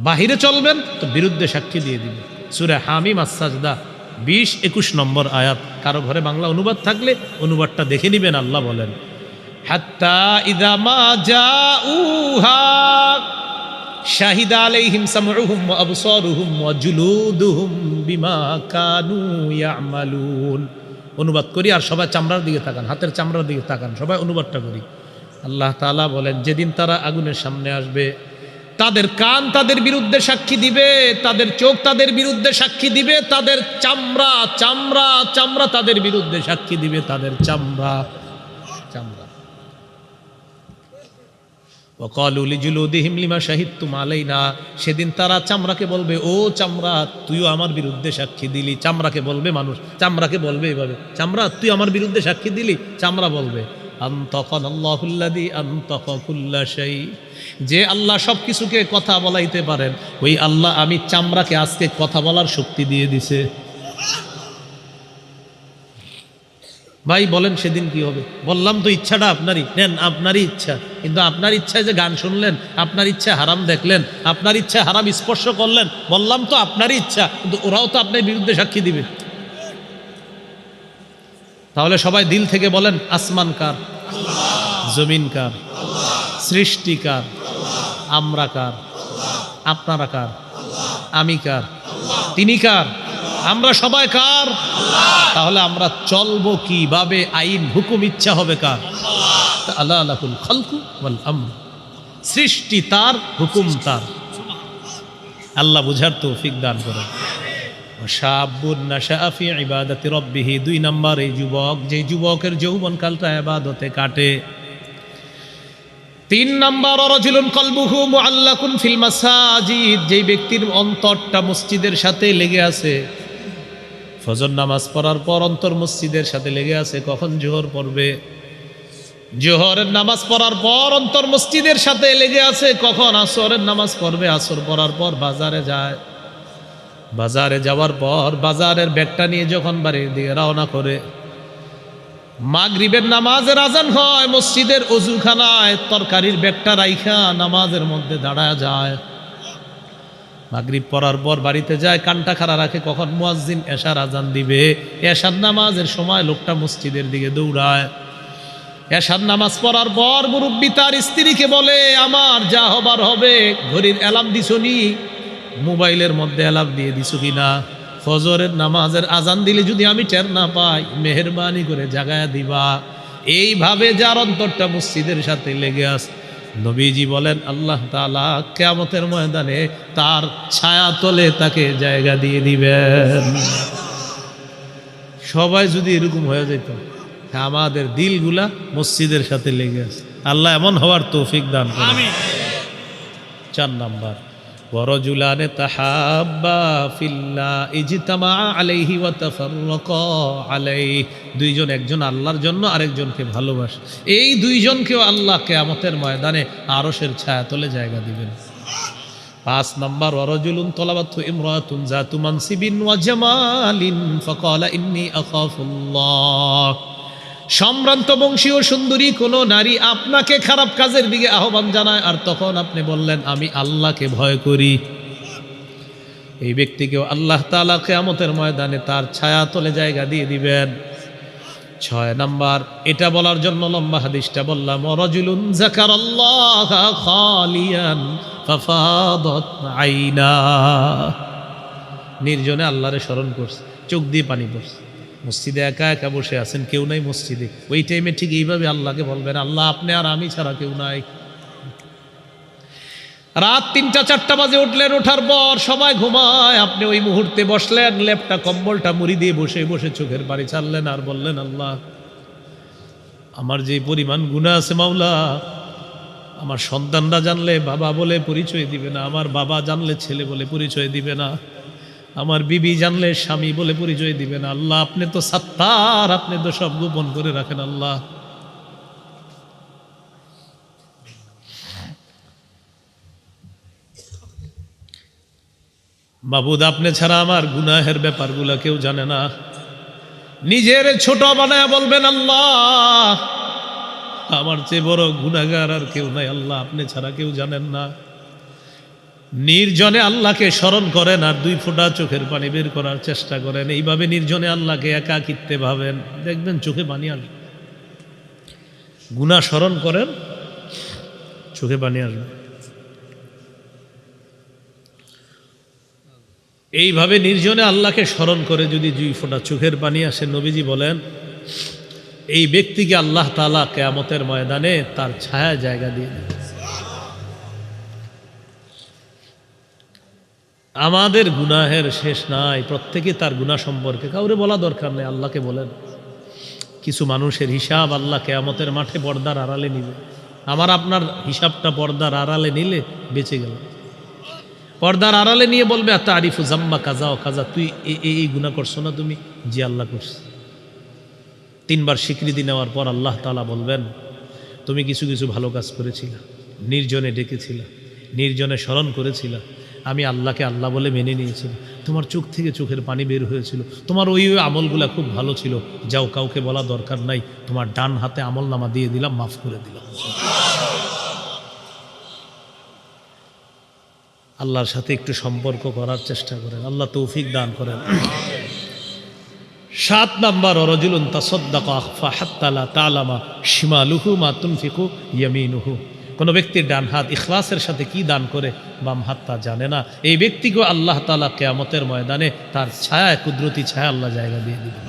বাহিরে চলবেন তো বিরুদ্ধে সাক্ষী দিয়ে দিবে। সূরা হামিম আস-সাজদা 20-21 নম্বর আয়াত। কারো ঘরে বাংলা অনুবাদ থাকলে অনুবাদটা দেখে নিবেন। আল্লাহ বলেন, হাত্তা ইযা মা জাউহা শাহিদা আলাইহিম সামউহুম ওয়া আবসারুহুম ওয়া জুলুদুহুম বিমা কানু ইয়ামালুন। অনুবাদ করি আর সবাই চামড়ার দিকে তাকান, হাতের চামড়ার দিকে তাকান, সবাই অনুবাদটা করি। আল্লাহ তাআলা বলেন, যেদিন তারা আগুনের সামনে আসবে, তাদের কান তাদের বিরুদ্ধে সাক্ষী দিবে, তাদের চোখ তাদের বিরুদ্ধে সাক্ষী দিবে, তাদের চামড়া চামড়া চামড়া তাদের বিরুদ্ধে সাক্ষী দিবে, তাদের চামড়া চামড়া। ওয়াকালু লিজুলুদিহিম লিমা শাহিদতুম আলাইনা, সেদিন তারা চামড়াকে বলবে, ও চামড়া তুইও আমার বিরুদ্ধে সাক্ষী দিলি। চামড়াকে বলবে মানুষ, চামড়াকে বলবে এভাবে, চামড়া তুই আমার বিরুদ্ধে সাক্ষী দিলি। চামড়া বলবে, আনতাকানাল্লাহুল্লাযী আনতাকা কুল্লা শাই, যে আল্লাহ সব কিছুকে কথা বলাইতে পারেন, ওই আল্লাহ আমি চামড়াকে আজকে কথা বলার শক্তি দিয়ে দিছে। ভাই বলেন সেদিন কি হবে? বললাম তো ইচ্ছাটা আপনারই, নেন আপনারই ইচ্ছা, কিন্তু আপনার ইচ্ছায় যে গান শুনলেন, আপনার ইচ্ছায় হারাম দেখলেন, আপনার ইচ্ছায় হারাম স্পর্শ করলেন, বললাম তো আপনারই ইচ্ছা, কিন্তু ওরাও তো আপনার বিরুদ্ধে সাক্ষী দিবে। তাহলে সবাই দিল থেকে বলেন, আসমান কার? জমিন কার? সৃষ্টি কার? আমরা কার? আপনারা কার? আমি কার? তিনি কার? আমরা সবাই কার? তাহলে আমরা চলবো কিভাবে? আইন হুকুম ইচ্ছা হবে কার? আল্লাহ লাহুল খালকু ওয়াল আমর, সৃষ্টি তার, হুকুম তার। আল্লাহ বুঝার তৌফিক দান করেন। শাবুন নাশাআ ফি ইবাদাতি রাব্বিহ, 2 নাম্বার এই যুবক, যে যুবকের যৌবনকালটা ইবাদতে কাটে। 3 নাম্বার রাজুলুন কলবুহু মুআল্লাকুন ফিল মাসাজিদ, যেই ব্যক্তির অন্তরটা মসজিদের সাথে লেগে আছে। ফজর নামাজ পড়ার পর অন্তর মসজিদের সাথে লেগে আছে, কখন জোহর পড়বে? জোহরের নামাজ পড়ার পর অন্তর মসজিদের সাথে লেগে আছে, কখন আসরের নামাজ পড়বে? আসর পড়ার পর বাজারে যায়, বাজারে যাওয়ার পর বাজারের ব্যাগটা নিয়ে যখন বাড়ির দিকে রওনা করে, মাগরিবের নামাজের আজান হয়, মসজিদের অজুখানায় তরকারির ব্যাগটা রাইখা নামাজের মধ্যে দাঁড়ায় যায়। মাগরিব পড়ার পর বাড়িতে যায়, কানটা খাড়া রাখে, কখন মুয়াজ্জিন এশার আজান দিবে। এশার নামাজের সময় লোকটা মসজিদের দিকে দৌড়ায়। এশার নামাজ পড়ার পর মুরব্বি তার স্ত্রীকে বলে, আমার যা হবার হবে, ঘড়ির অ্যালার্ম দিছনি? মোবাইলের মধ্যে অ্যালার্ম দিয়ে দিছো কিনা? ফজরের নামাজের আজান দিলে যদি আমি টের না পাই, মেহেরবানি করে জাগায়া দিবা। এইভাবে যার অন্তরটা মসজিদের সাথে লেগে আছে, নবীজি বলেন আল্লাহ তাআলা কিয়ামতের ময়দানে তার ছায়া তলে তাকে জায়গা দিয়ে দিবেন। সবাই যদি এরকম হয়ে যেত, আমাদের দিলগুলা মসজিদের সাথে লেগে আছে, আল্লাহ এমন হওয়ার তৌফিক দান করেন। 4 নাম্বার, ওয়ারাজুলানে তাহাব্বা ফিল্লাহ ইজতামা আলাইহি ওয়া তাফাররাকা আলাইহি, দুইজন, একজন আল্লাহর জন্য আরেকজনকে ভালোবাসে, এই দুইজনকেও আল্লাহ কিয়ামতের ময়দানে আরশের ছায়া তলে জায়গা দিবেন। 5 নাম্বার, ওয়ারাজুলুন তালাবাতহু ইমরাতুন যাতু মানসিবিন ওয়া জামালিন ফাকালা ইন্নী আখাফুল্লাহ, সম্ভ্রান্ত বংশীয় সুন্দরী কোন নারী আপনাকে খারাপ কাজের দিকে আহ্বান জানায়, আর তখন আপনি বললেন আমি আল্লাহকে ভয় করি, এই ব্যক্তিকেও আল্লাহ তাআলা কিয়ামতের ময়দানে তার ছায়া তলে জায়গা দিয়ে দিবেন। 6 নাম্বার, এটা বলার জন্য লম্বা হাদিসটা বললাম, রাজুলুন যাকারাল্লাহা খালিয়ান ফাফাদাত আইনা, নির্জনে আল্লাহরে স্মরণ করছে, চোখ দিয়ে পানি পড়ছে। মসজিদে একা একা বসে আছেন, কেউ নাই মসজিদে, ওই টাইমে ঠিক এইভাবে আল্লাহকে বলবেন, আল্লাহ আপনি আর আমি ছাড়া কেউ নাই। রাত 3টা-4টা বাজে উঠলেন, ওঠার পর সবাই ঘুমায়, আপনি ওই মুহূর্তে বসলেন, লেপটা কম্বলটা মুড়ি দিয়ে বসে বসে চোখের পানি ছাড়লেন, আর বললেন আল্লাহ আমার যে পরিমাণ গুনাহ আছে মাওলা, আমার সন্তানরা জানলে বাবা বলে পরিচয় দিবে না, আমার বাবা জানলে ছেলে বলে পরিচয় দিবে না, আমার বিবি জানলে স্বামী বলে পরিচয় দিবে না। আল্লাহ আপনি তো সাত্তার, আপনি তো সব গোপন করে রাখেন। আল্লাহ মাবুদ আপনি ছাড়া আমার গুনাহের ব্যাপারগুলো কেউ জানে না। নিজের ছোট বানায় বলবেন আল্লাহ আমার চেয়ে বড় গুনাহগার আর কেউ নাই, আল্লাহ আপনি ছাড়া কেউ জানেন না। নির্জনে আল্লাহকে স্মরণ করেন আর 2 ফোঁটা চোখের পানি বের করার চেষ্টা করেন। এইভাবে নির্জনে আল্লাহকে একাকিত্বে ভাবেন, দেখবেন চোখে পানি আসবে। গুনাহ স্মরণ করেন, চোখে পানি আসবে। এইভাবে নির্জনে আল্লাহকে স্মরণ করে যদি 2 ফোঁটা চোখের পানি আসে, নবীজি বলেন এই ব্যক্তিকে আল্লাহ তাআলা কিয়ামতের ময়দানে তার ছায়া জায়গা দিয়ে দেন। আমাদের গুনাহের শেষ নাই, প্রত্যেকে তার গুনাহ সম্পর্কে কাউরে বলা দরকার নেই, আল্লাহকে বলেন। কিছু মানুষের হিসাব আল্লাহ কিয়ামতের মাঠে পর্দার আড়ালে নিবে। আমার আপনার হিসাবটা পর্দার আড়ালে নিলে বেঁচে গেল। পর্দার আড়ালে নিয়ে বলবে তারিফু জাম্মা কাজা ও কাজা, তুই এই গুনাহ করছো না? তুমি জি আল্লাহ করছি। 3 বার স্বীকৃতি নেওয়ার পর আল্লাহ তাআলা বলবেন তুমি কিছু কিছু ভালো কাজ করেছিলা, নির্জনে ডেকেছিলা, নির্জনে স্মরণ করেছিলা, আমি আল্লাহকে আল্লাহ বলে মেনে নিয়েছিলাম, তোমার চোখ থেকে চোখের পানি বের হয়েছিল, তোমার ওই আমলগুলা খুব ভালো ছিল, যাও কাউকে বলা দরকার নাই, তোমার ডান হাতে আমল নামা দিয়ে দিলাম, মাফ করে দিলাম। আল্লাহর সাথে একটু সম্পর্ক করার চেষ্টা করেন, আল্লাহ তৌফিক দান করেন। 7 নাম্বার রাজুলুন তাসাদ্দাকা আখফা হাত্তা লা তা'লামা শিমালুহু মা তুনফিকু ইয়ামিনুহু। কোন ব্যক্তির ডান হাত ইখলাসের সাথে কি দান করে বাম হাত তা জানে না, এই ব্যক্তিকে আল্লাহ তাআলা কিয়ামতের ময়দানে তার ছায়া, কুদরতি ছায়া আল্লাহ জায়গা দিয়ে দিবেন।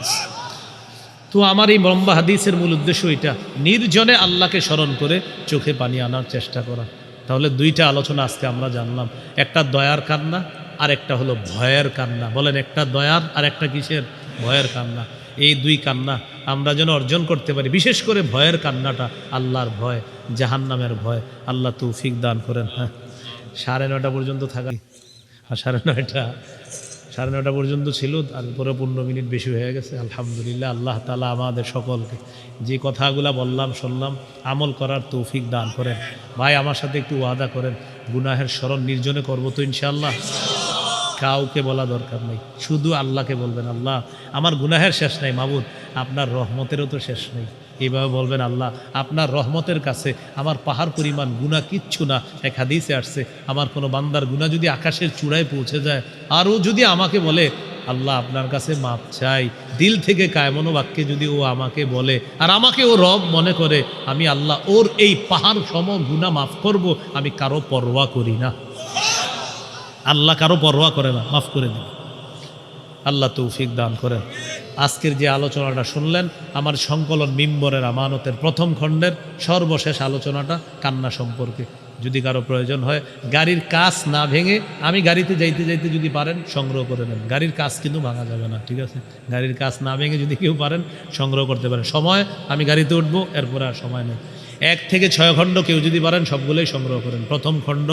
তো আমার এই লম্বা হাদিসের মূল উদ্দেশ্য এটা, নির্জনে আল্লাহকে স্মরণ করে চোখে পানি আনার চেষ্টা করা। তাহলে 2টা আলোচনা আজকে আমরা জানলাম, একটা দয়ার কান্না আর একটা হলো ভয়ের কান্না। বলেন, একটা দয়ার আর একটা কিসের? ভয়ের কান্না। এই 2 কান্না আমরা যেন অর্জন করতে পারি, বিশেষ করে ভয়ের কান্নাটা, আল্লাহর ভয়, জাহান্নামের ভয়। আল্লাহ তৌফিক দান করেন। হ্যাঁ, 9:30 পর্যন্ত থাকা, আর 9:30 পর্যন্ত ছিল, আর পরে 15 মিনিট বেশি হয়ে গেছে। আলহামদুলিল্লাহ, আল্লাহ তাআলা আমাদের সকলকে যে কথাগুলো বললাম শুনলাম আমল করার তৌফিক দান করেন। ভাই আমার সাথে একটু ওয়াদা করেন, গুনাহের স্মরণ নির্জনে করবো তো ইনশাআল্লাহ? কাউকে বলা দরকার নেই, শুধু আল্লাহকে বলবেন আল্লাহ আমার গুনাহের শেষ নাই, মাবুদ আপনার রহমতেরও তো শেষ নেই। এইভাবে বলবেন, আল্লাহ আপনার রহমতের কাছে আমার পাহাড় পরিমাণ গুনাহ কিচ্ছু না। এক হাদিসে আসছে, আমার কোনো বান্দার গুনাহ যদি আকাশের চূড়ায় পৌঁছে যায়, আর ও যদি আমাকে বলে আল্লাহ আপনার কাছে মাপ চাই, দিল থেকে কায়মনো বাক্যে যদি ও আমাকে বলে আর আমাকে ও রব মনে করে, আমি আল্লাহ ওর এই পাহাড় সম গুনাহ মাফ করব, আমি কারো পরোয়া করি না। আল্লাহ কারো পরোয়া করে না, মাফ করে দিন। আল্লাহ তৌফিক দান করেন। আজকের যে আলোচনাটা শুনলেন, আমার সংকলন মিম্বরের আমানতের 1ম খণ্ডের সর্বশেষ আলোচনাটা কান্না সম্পর্কে। যদি কারো প্রয়োজন হয়, গাড়ির কাচ না ভেঙে, আমি গাড়িতে যাইতে যাইতে যদি পারেন সংগ্রহ করে নেন। গাড়ির কাচ কিন্তু ভাঙা যাবে না, ঠিক আছে? গাড়ির কাচ না ভেঙে যদি কেউ পারেন সংগ্রহ করতে পারেন। সময়, আমি গাড়িতে উঠবো, এরপরে আর সময় নেই। 1 থেকে 6 খণ্ড কেউ যদি পারেন সবগুলোই সংগ্রহ করেন। 1ম খণ্ড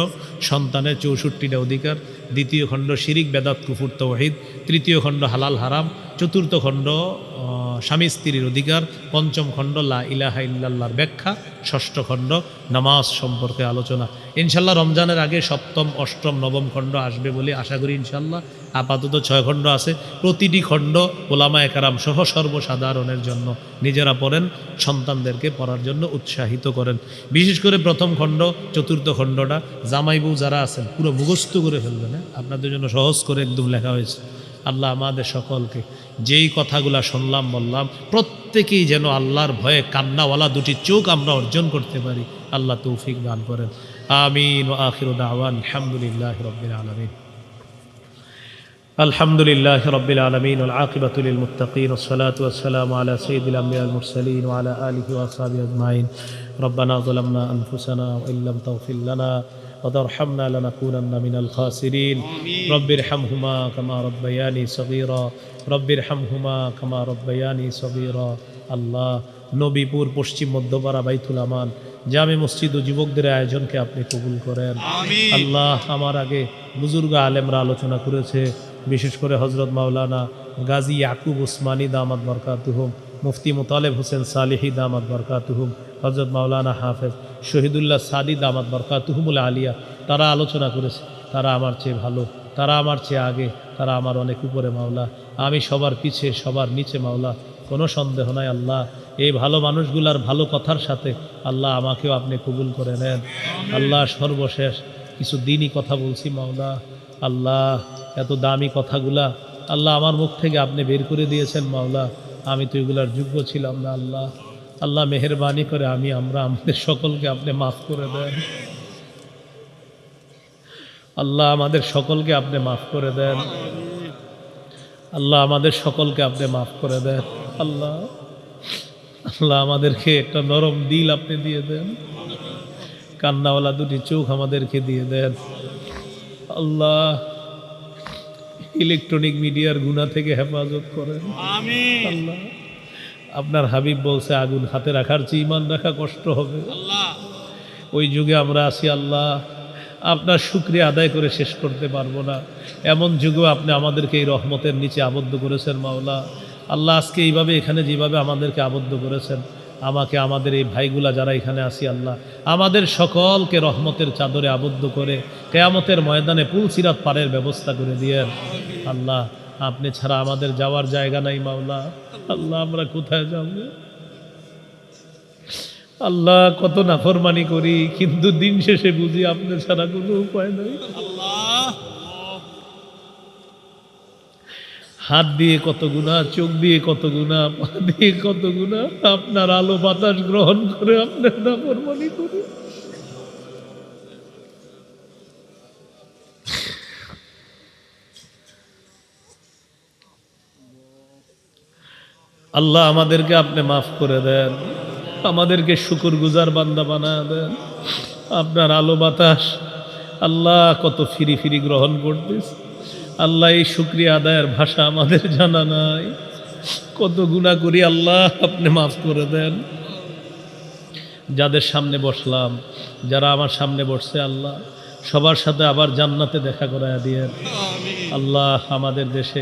সন্তানের 64টা অধিকার, 2য় খণ্ড শিরিক বেদাত কুফর তাওহীদ, 3য় খণ্ড হালাল হারাম, 4র্থ খণ্ড স্বামী স্ত্রীর অধিকার, 5ম খণ্ড লা ইলাহা ইল্লাল্লাহর ব্যাখ্যা, 6ষ্ঠ খণ্ড নামাজ সম্পর্কে আলোচনা। ইনশাল্লাহ রমজানের আগে 7ম, 8ম, 9ম খণ্ড আসবে বলে আশা করি ইনশাল্লাহ। আপাতত 6 খণ্ড আছে। প্রতিটি খণ্ড ওলামায়ে কেরাম সহ সর্বসাধারণের জন্য, নিজেরা পড়েন, সন্তানদেরকে পড়ার জন্য উৎসাহিত করেন। বিশেষ করে 1ম খণ্ড, 4র্থ খণ্ডটা জামাই বউ যারা আছেন পুরো মুখস্থ করে ফেলবেন। আপনাদের জন্য সহজ করে একদম লেখা হয়েছে। আল্লাহ আমাদের সকলকে যেই কথাগুলা শুনলাম বললাম, প্রত্যেকেই যেন আল্লাহর ভয়ে কান্নাওয়ালা 2টি চোখ আমরা অর্জন করতে পারি। আল্লাহ তৌফিক দান করেন। আমিন। ওয়া আখিরু দাওয়ানা আলহামদুলিল্লাহি রাব্বিল আলামিন। আলহামদুলিল্লাহি রাব্বিল আলামিন ওয়াল আকিবাতু লিল মুত্তাকিন ওয়াস সালাতু ওয়াস সালামু আলা সাইয়্যিদিল আমবিয়া ওয়াল মুরসালিন ওয়া আলা আলিহি ওয়া আসহাবিহি আজমাইন। রব্বানা যালামনা আনফুসানা ওয়া ইল্লাম তাগফির লানা وترحمنا لنكونن من الخاسرين. رب ارحمهما كما ربياني صغيرا رب ارحمهما كما ربياني صغيرا. আল্লাহ, নবীপুর পশ্চিম মধ্যপাড়া বাইতুল আমান জামে মসজিদ ও যুবকদের আয়োজনকে আপনি কবুল করেন। আল্লাহ, আমার আগে বুজুর্গ আলেমরা আলোচনা করেছে, বিশেষ করে হযরত মাওলানা গাজী ইয়াকুব উসমানী দামাত বরকাতুহুম, মুফতি মুতালেব হোসেন সালেহি দামাত বরকাতুহুম, হযরত মাওলানা হাফেজ শহীদুল্লাহ সাদি দামাত বরকাতুহুমুল আলিয়া, তারা আলোচনা করেছে। তারা আমার চেয়ে ভালো, তারা আমার চেয়ে আগে, তারা আমার অনেক উপরে মাওলা, আমি সবার পিছে সবার নিচে মাওলা, কোনো সন্দেহ নাই আল্লাহ। এই ভালো মানুষগুলার ভালো কথার সাথে আল্লাহ আমাকেও আপনি কবুল করে নেন আল্লাহ। সর্বশেষ কিছু দিনই কথা বলছি মাওলা, আল্লাহ এত দামি কথাগুলা আল্লাহ আমার মুখ থেকে আপনি বের করে দিয়েছেন মাওলা, আমি তো এগুলার যোগ্য ছিলাম না আল্লাহ। আল্লাহ মেহেরবানি করে আমরা আমাদের সকলকে আপনি মাফ করে দেন আল্লাহ, আমাদের সকলকে আপনি মাফ করে দেন আল্লাহ, আমাদের সকলকে আপনি মাফ করে দেন আল্লাহ। আল্লাহ আমাদেরকে একটা নরম দিল আপনি দিয়ে দেন, কান্নাওয়ালা দুটি চোখ আমাদেরকে দিয়ে দেন আল্লাহ। ইলেকট্রনিক মিডিয়ার গুনাহ থেকে হেফাজত করেন আমিন আল্লাহ। আপনার হাবিব বলছে আগুন হাতে রাখার চেয়ে ঈমান রাখা কষ্ট হবে আল্লাহ। ওই যুগে আমরা আছি আল্লাহ, আপনার শুকরিয়া আদায় করে শেষ করতে পারবো না। এমন যুগেও আপনি আমাদেরকে এই রহমতের নিচে আবদ্ধ করেছেন মাওলা আল্লাহ। আজকে এইভাবে এখানে যেভাবে আমাদেরকে আবদ্ধ করেছেন, আমাকে আমাদের এই ভাইগুলা যারা এখানে আসি আল্লাহ, আমাদের সকলকে রহমতের চাদরে আবদ্ধ করে কিয়ামতের ময়দানে পুলসিরাত পারের ব্যবস্থা করে দিয়েন আল্লাহ। আপনি ছাড়া আমাদের যাওয়ার জায়গা নাই মাওলা আল্লাহ, আমরা কোথায় যাব আল্লাহ? কত নাফরমানি করি, কিন্তু দিন শেষে বুঝি আপনি ছাড়া কোনো উপায় নাই আল্লাহ। হাত দিয়ে কত গুনাহ, চোখ দিয়ে কত গুনাহ, পা দিয়ে কত গুনাহ, আপনার আলো বাতাস গ্রহণ করে আপনার নাফরমানি করি আল্লাহ। আমাদেরকে আপনি মাফ করে দেন, আমাদেরকে শুকরগুজার বান্দা বানায় দেন। আপনার আলো বাতাস আল্লাহ কত ফিরি ফিরি গ্রহণ করতেছে আল্লাহ, এই শুকরিয়া আদায়ের ভাষা আমাদের জানা নাই। কত গুনাহ করি আল্লাহ, আপনি মাফ করে দেন। যাদের সামনে বসলাম, যারা আমার সামনে বসছে আল্লাহ, সবার সাথে আবার জান্নাতে দেখা করায়া দিয়েন আল্লাহ। আমাদের দেশে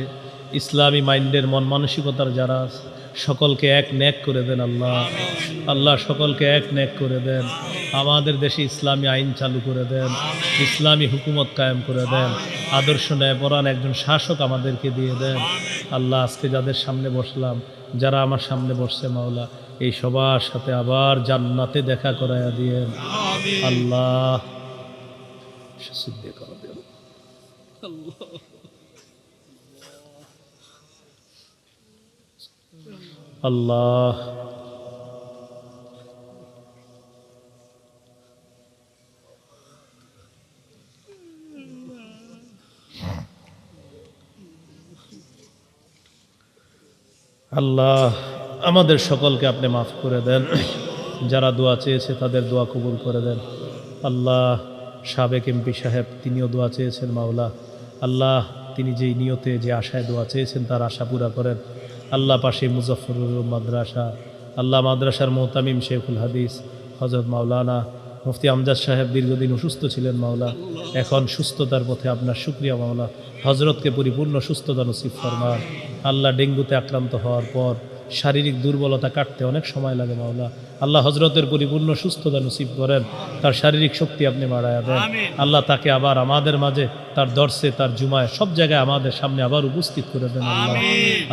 ইসলামী মাইন্ডের মন মানসিকতার যারা আছে সকলকে এক নেক করে দেন আল্লাহ। আল্লাহ সকলকে এক নেক করে দেন। আমাদের দেশে ইসলামী আইন চালু করে দেন, ইসলামী হুকুমত কায়েম করে দেন, আদর্শ ন্যায়পরায়ণ একজন শাসক আমাদেরকে দিয়ে দেন আল্লাহ। আজকে যাদের সামনে বসলাম, যারা আমার সামনে বসছে মাওলা, এই সবার সাথে আবার জান্নাতে দেখা করায়া দিয়েন আল্লাহ। আল্লাহ আল্লাহ আমাদের সকলকে আপনি মাফ করে দেন। যারা দোয়া চেয়েছে তাদের দোয়া কবুল করে দেন আল্লাহ। সাবেক এমপি সাহেব তিনিও দোয়া চেয়েছেন মাওলা আল্লাহ, তিনি যেই নিয়তে যে আশায় দোয়া চেয়েছেন তার আশা পুরা করেন আল্লাহ। পাশে মুজফফরুল মাদ্রাসা আল্লাহ, মাদ্রাসার মোহতামিম শেখুল হাদিস হযরত মাওলানা মুফতি আমজাদ সাহেব দীর্ঘদিন অসুস্থ ছিলেন মাওলা, এখন সুস্থতার পথে আপনার শুকরিয়া মাওলা। হজরতকে পরিপূর্ণ সুস্থতা নসিব ফরমান আল্লাহ। ডেঙ্গুতে আক্রান্ত হওয়ার পর শারীরিক দুর্বলতা কাটতে অনেক সময় লাগে মাওলা আল্লাহ। হজরতের পরিপূর্ণ সুস্থতা নসিব করেন, তার শারীরিক শক্তি আপনি বাড়ায়া দেন আল্লাহ। তাকে আবার আমাদের মাঝে, তার দর্শে, তার জুমায়, সব জায়গায় আমাদের সামনে আবার উপস্থিত করে দেন আল্লাহ।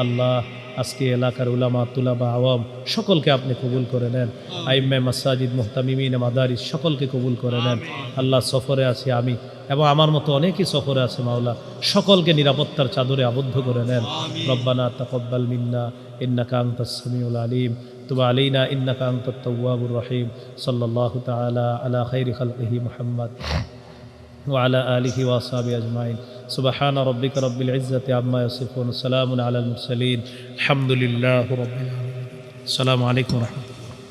আল্লাহ আজকে এলাকার উলামা তুলাবা আওয়াম সকলকে আপনি কবুল করে নেন। আইম্মে মাসাজিদ মুহতামিমিন মাদারিস সকলকে কবুল করে নেন আল্লাহ। সফরে আছি আমি এবং আমার মতো অনেকেই সফরে আছে মাওলা, সকলকে নিরাপত্তার চাদরে আবদ্ধ করে নেন। রব্বানা তাকাব্বাল মিন্না ইন্নাকা আনতাস সামিউল আলিম তুব আলাইনা ইন্নাকা আনতাত তাওয়াবুর রহিম। সাল্লাল্লাহু তাআলা আলা খাইরি খালকিহি মুহাম্মদ ওয়া আলা আলিহি ওয়া আসহাবিহি আজমাইন। সুবহান রাব্বিকা রাব্বিল ইজ্জাতি আম্মা ইয়াসিফুন, সালামুন আলাল মুরসালিন, আলহামদুলিল্লাহি রাব্বিল আলামিন। আসসালামু আলাইকুম ওয়া রাহমাতুল্লাহ।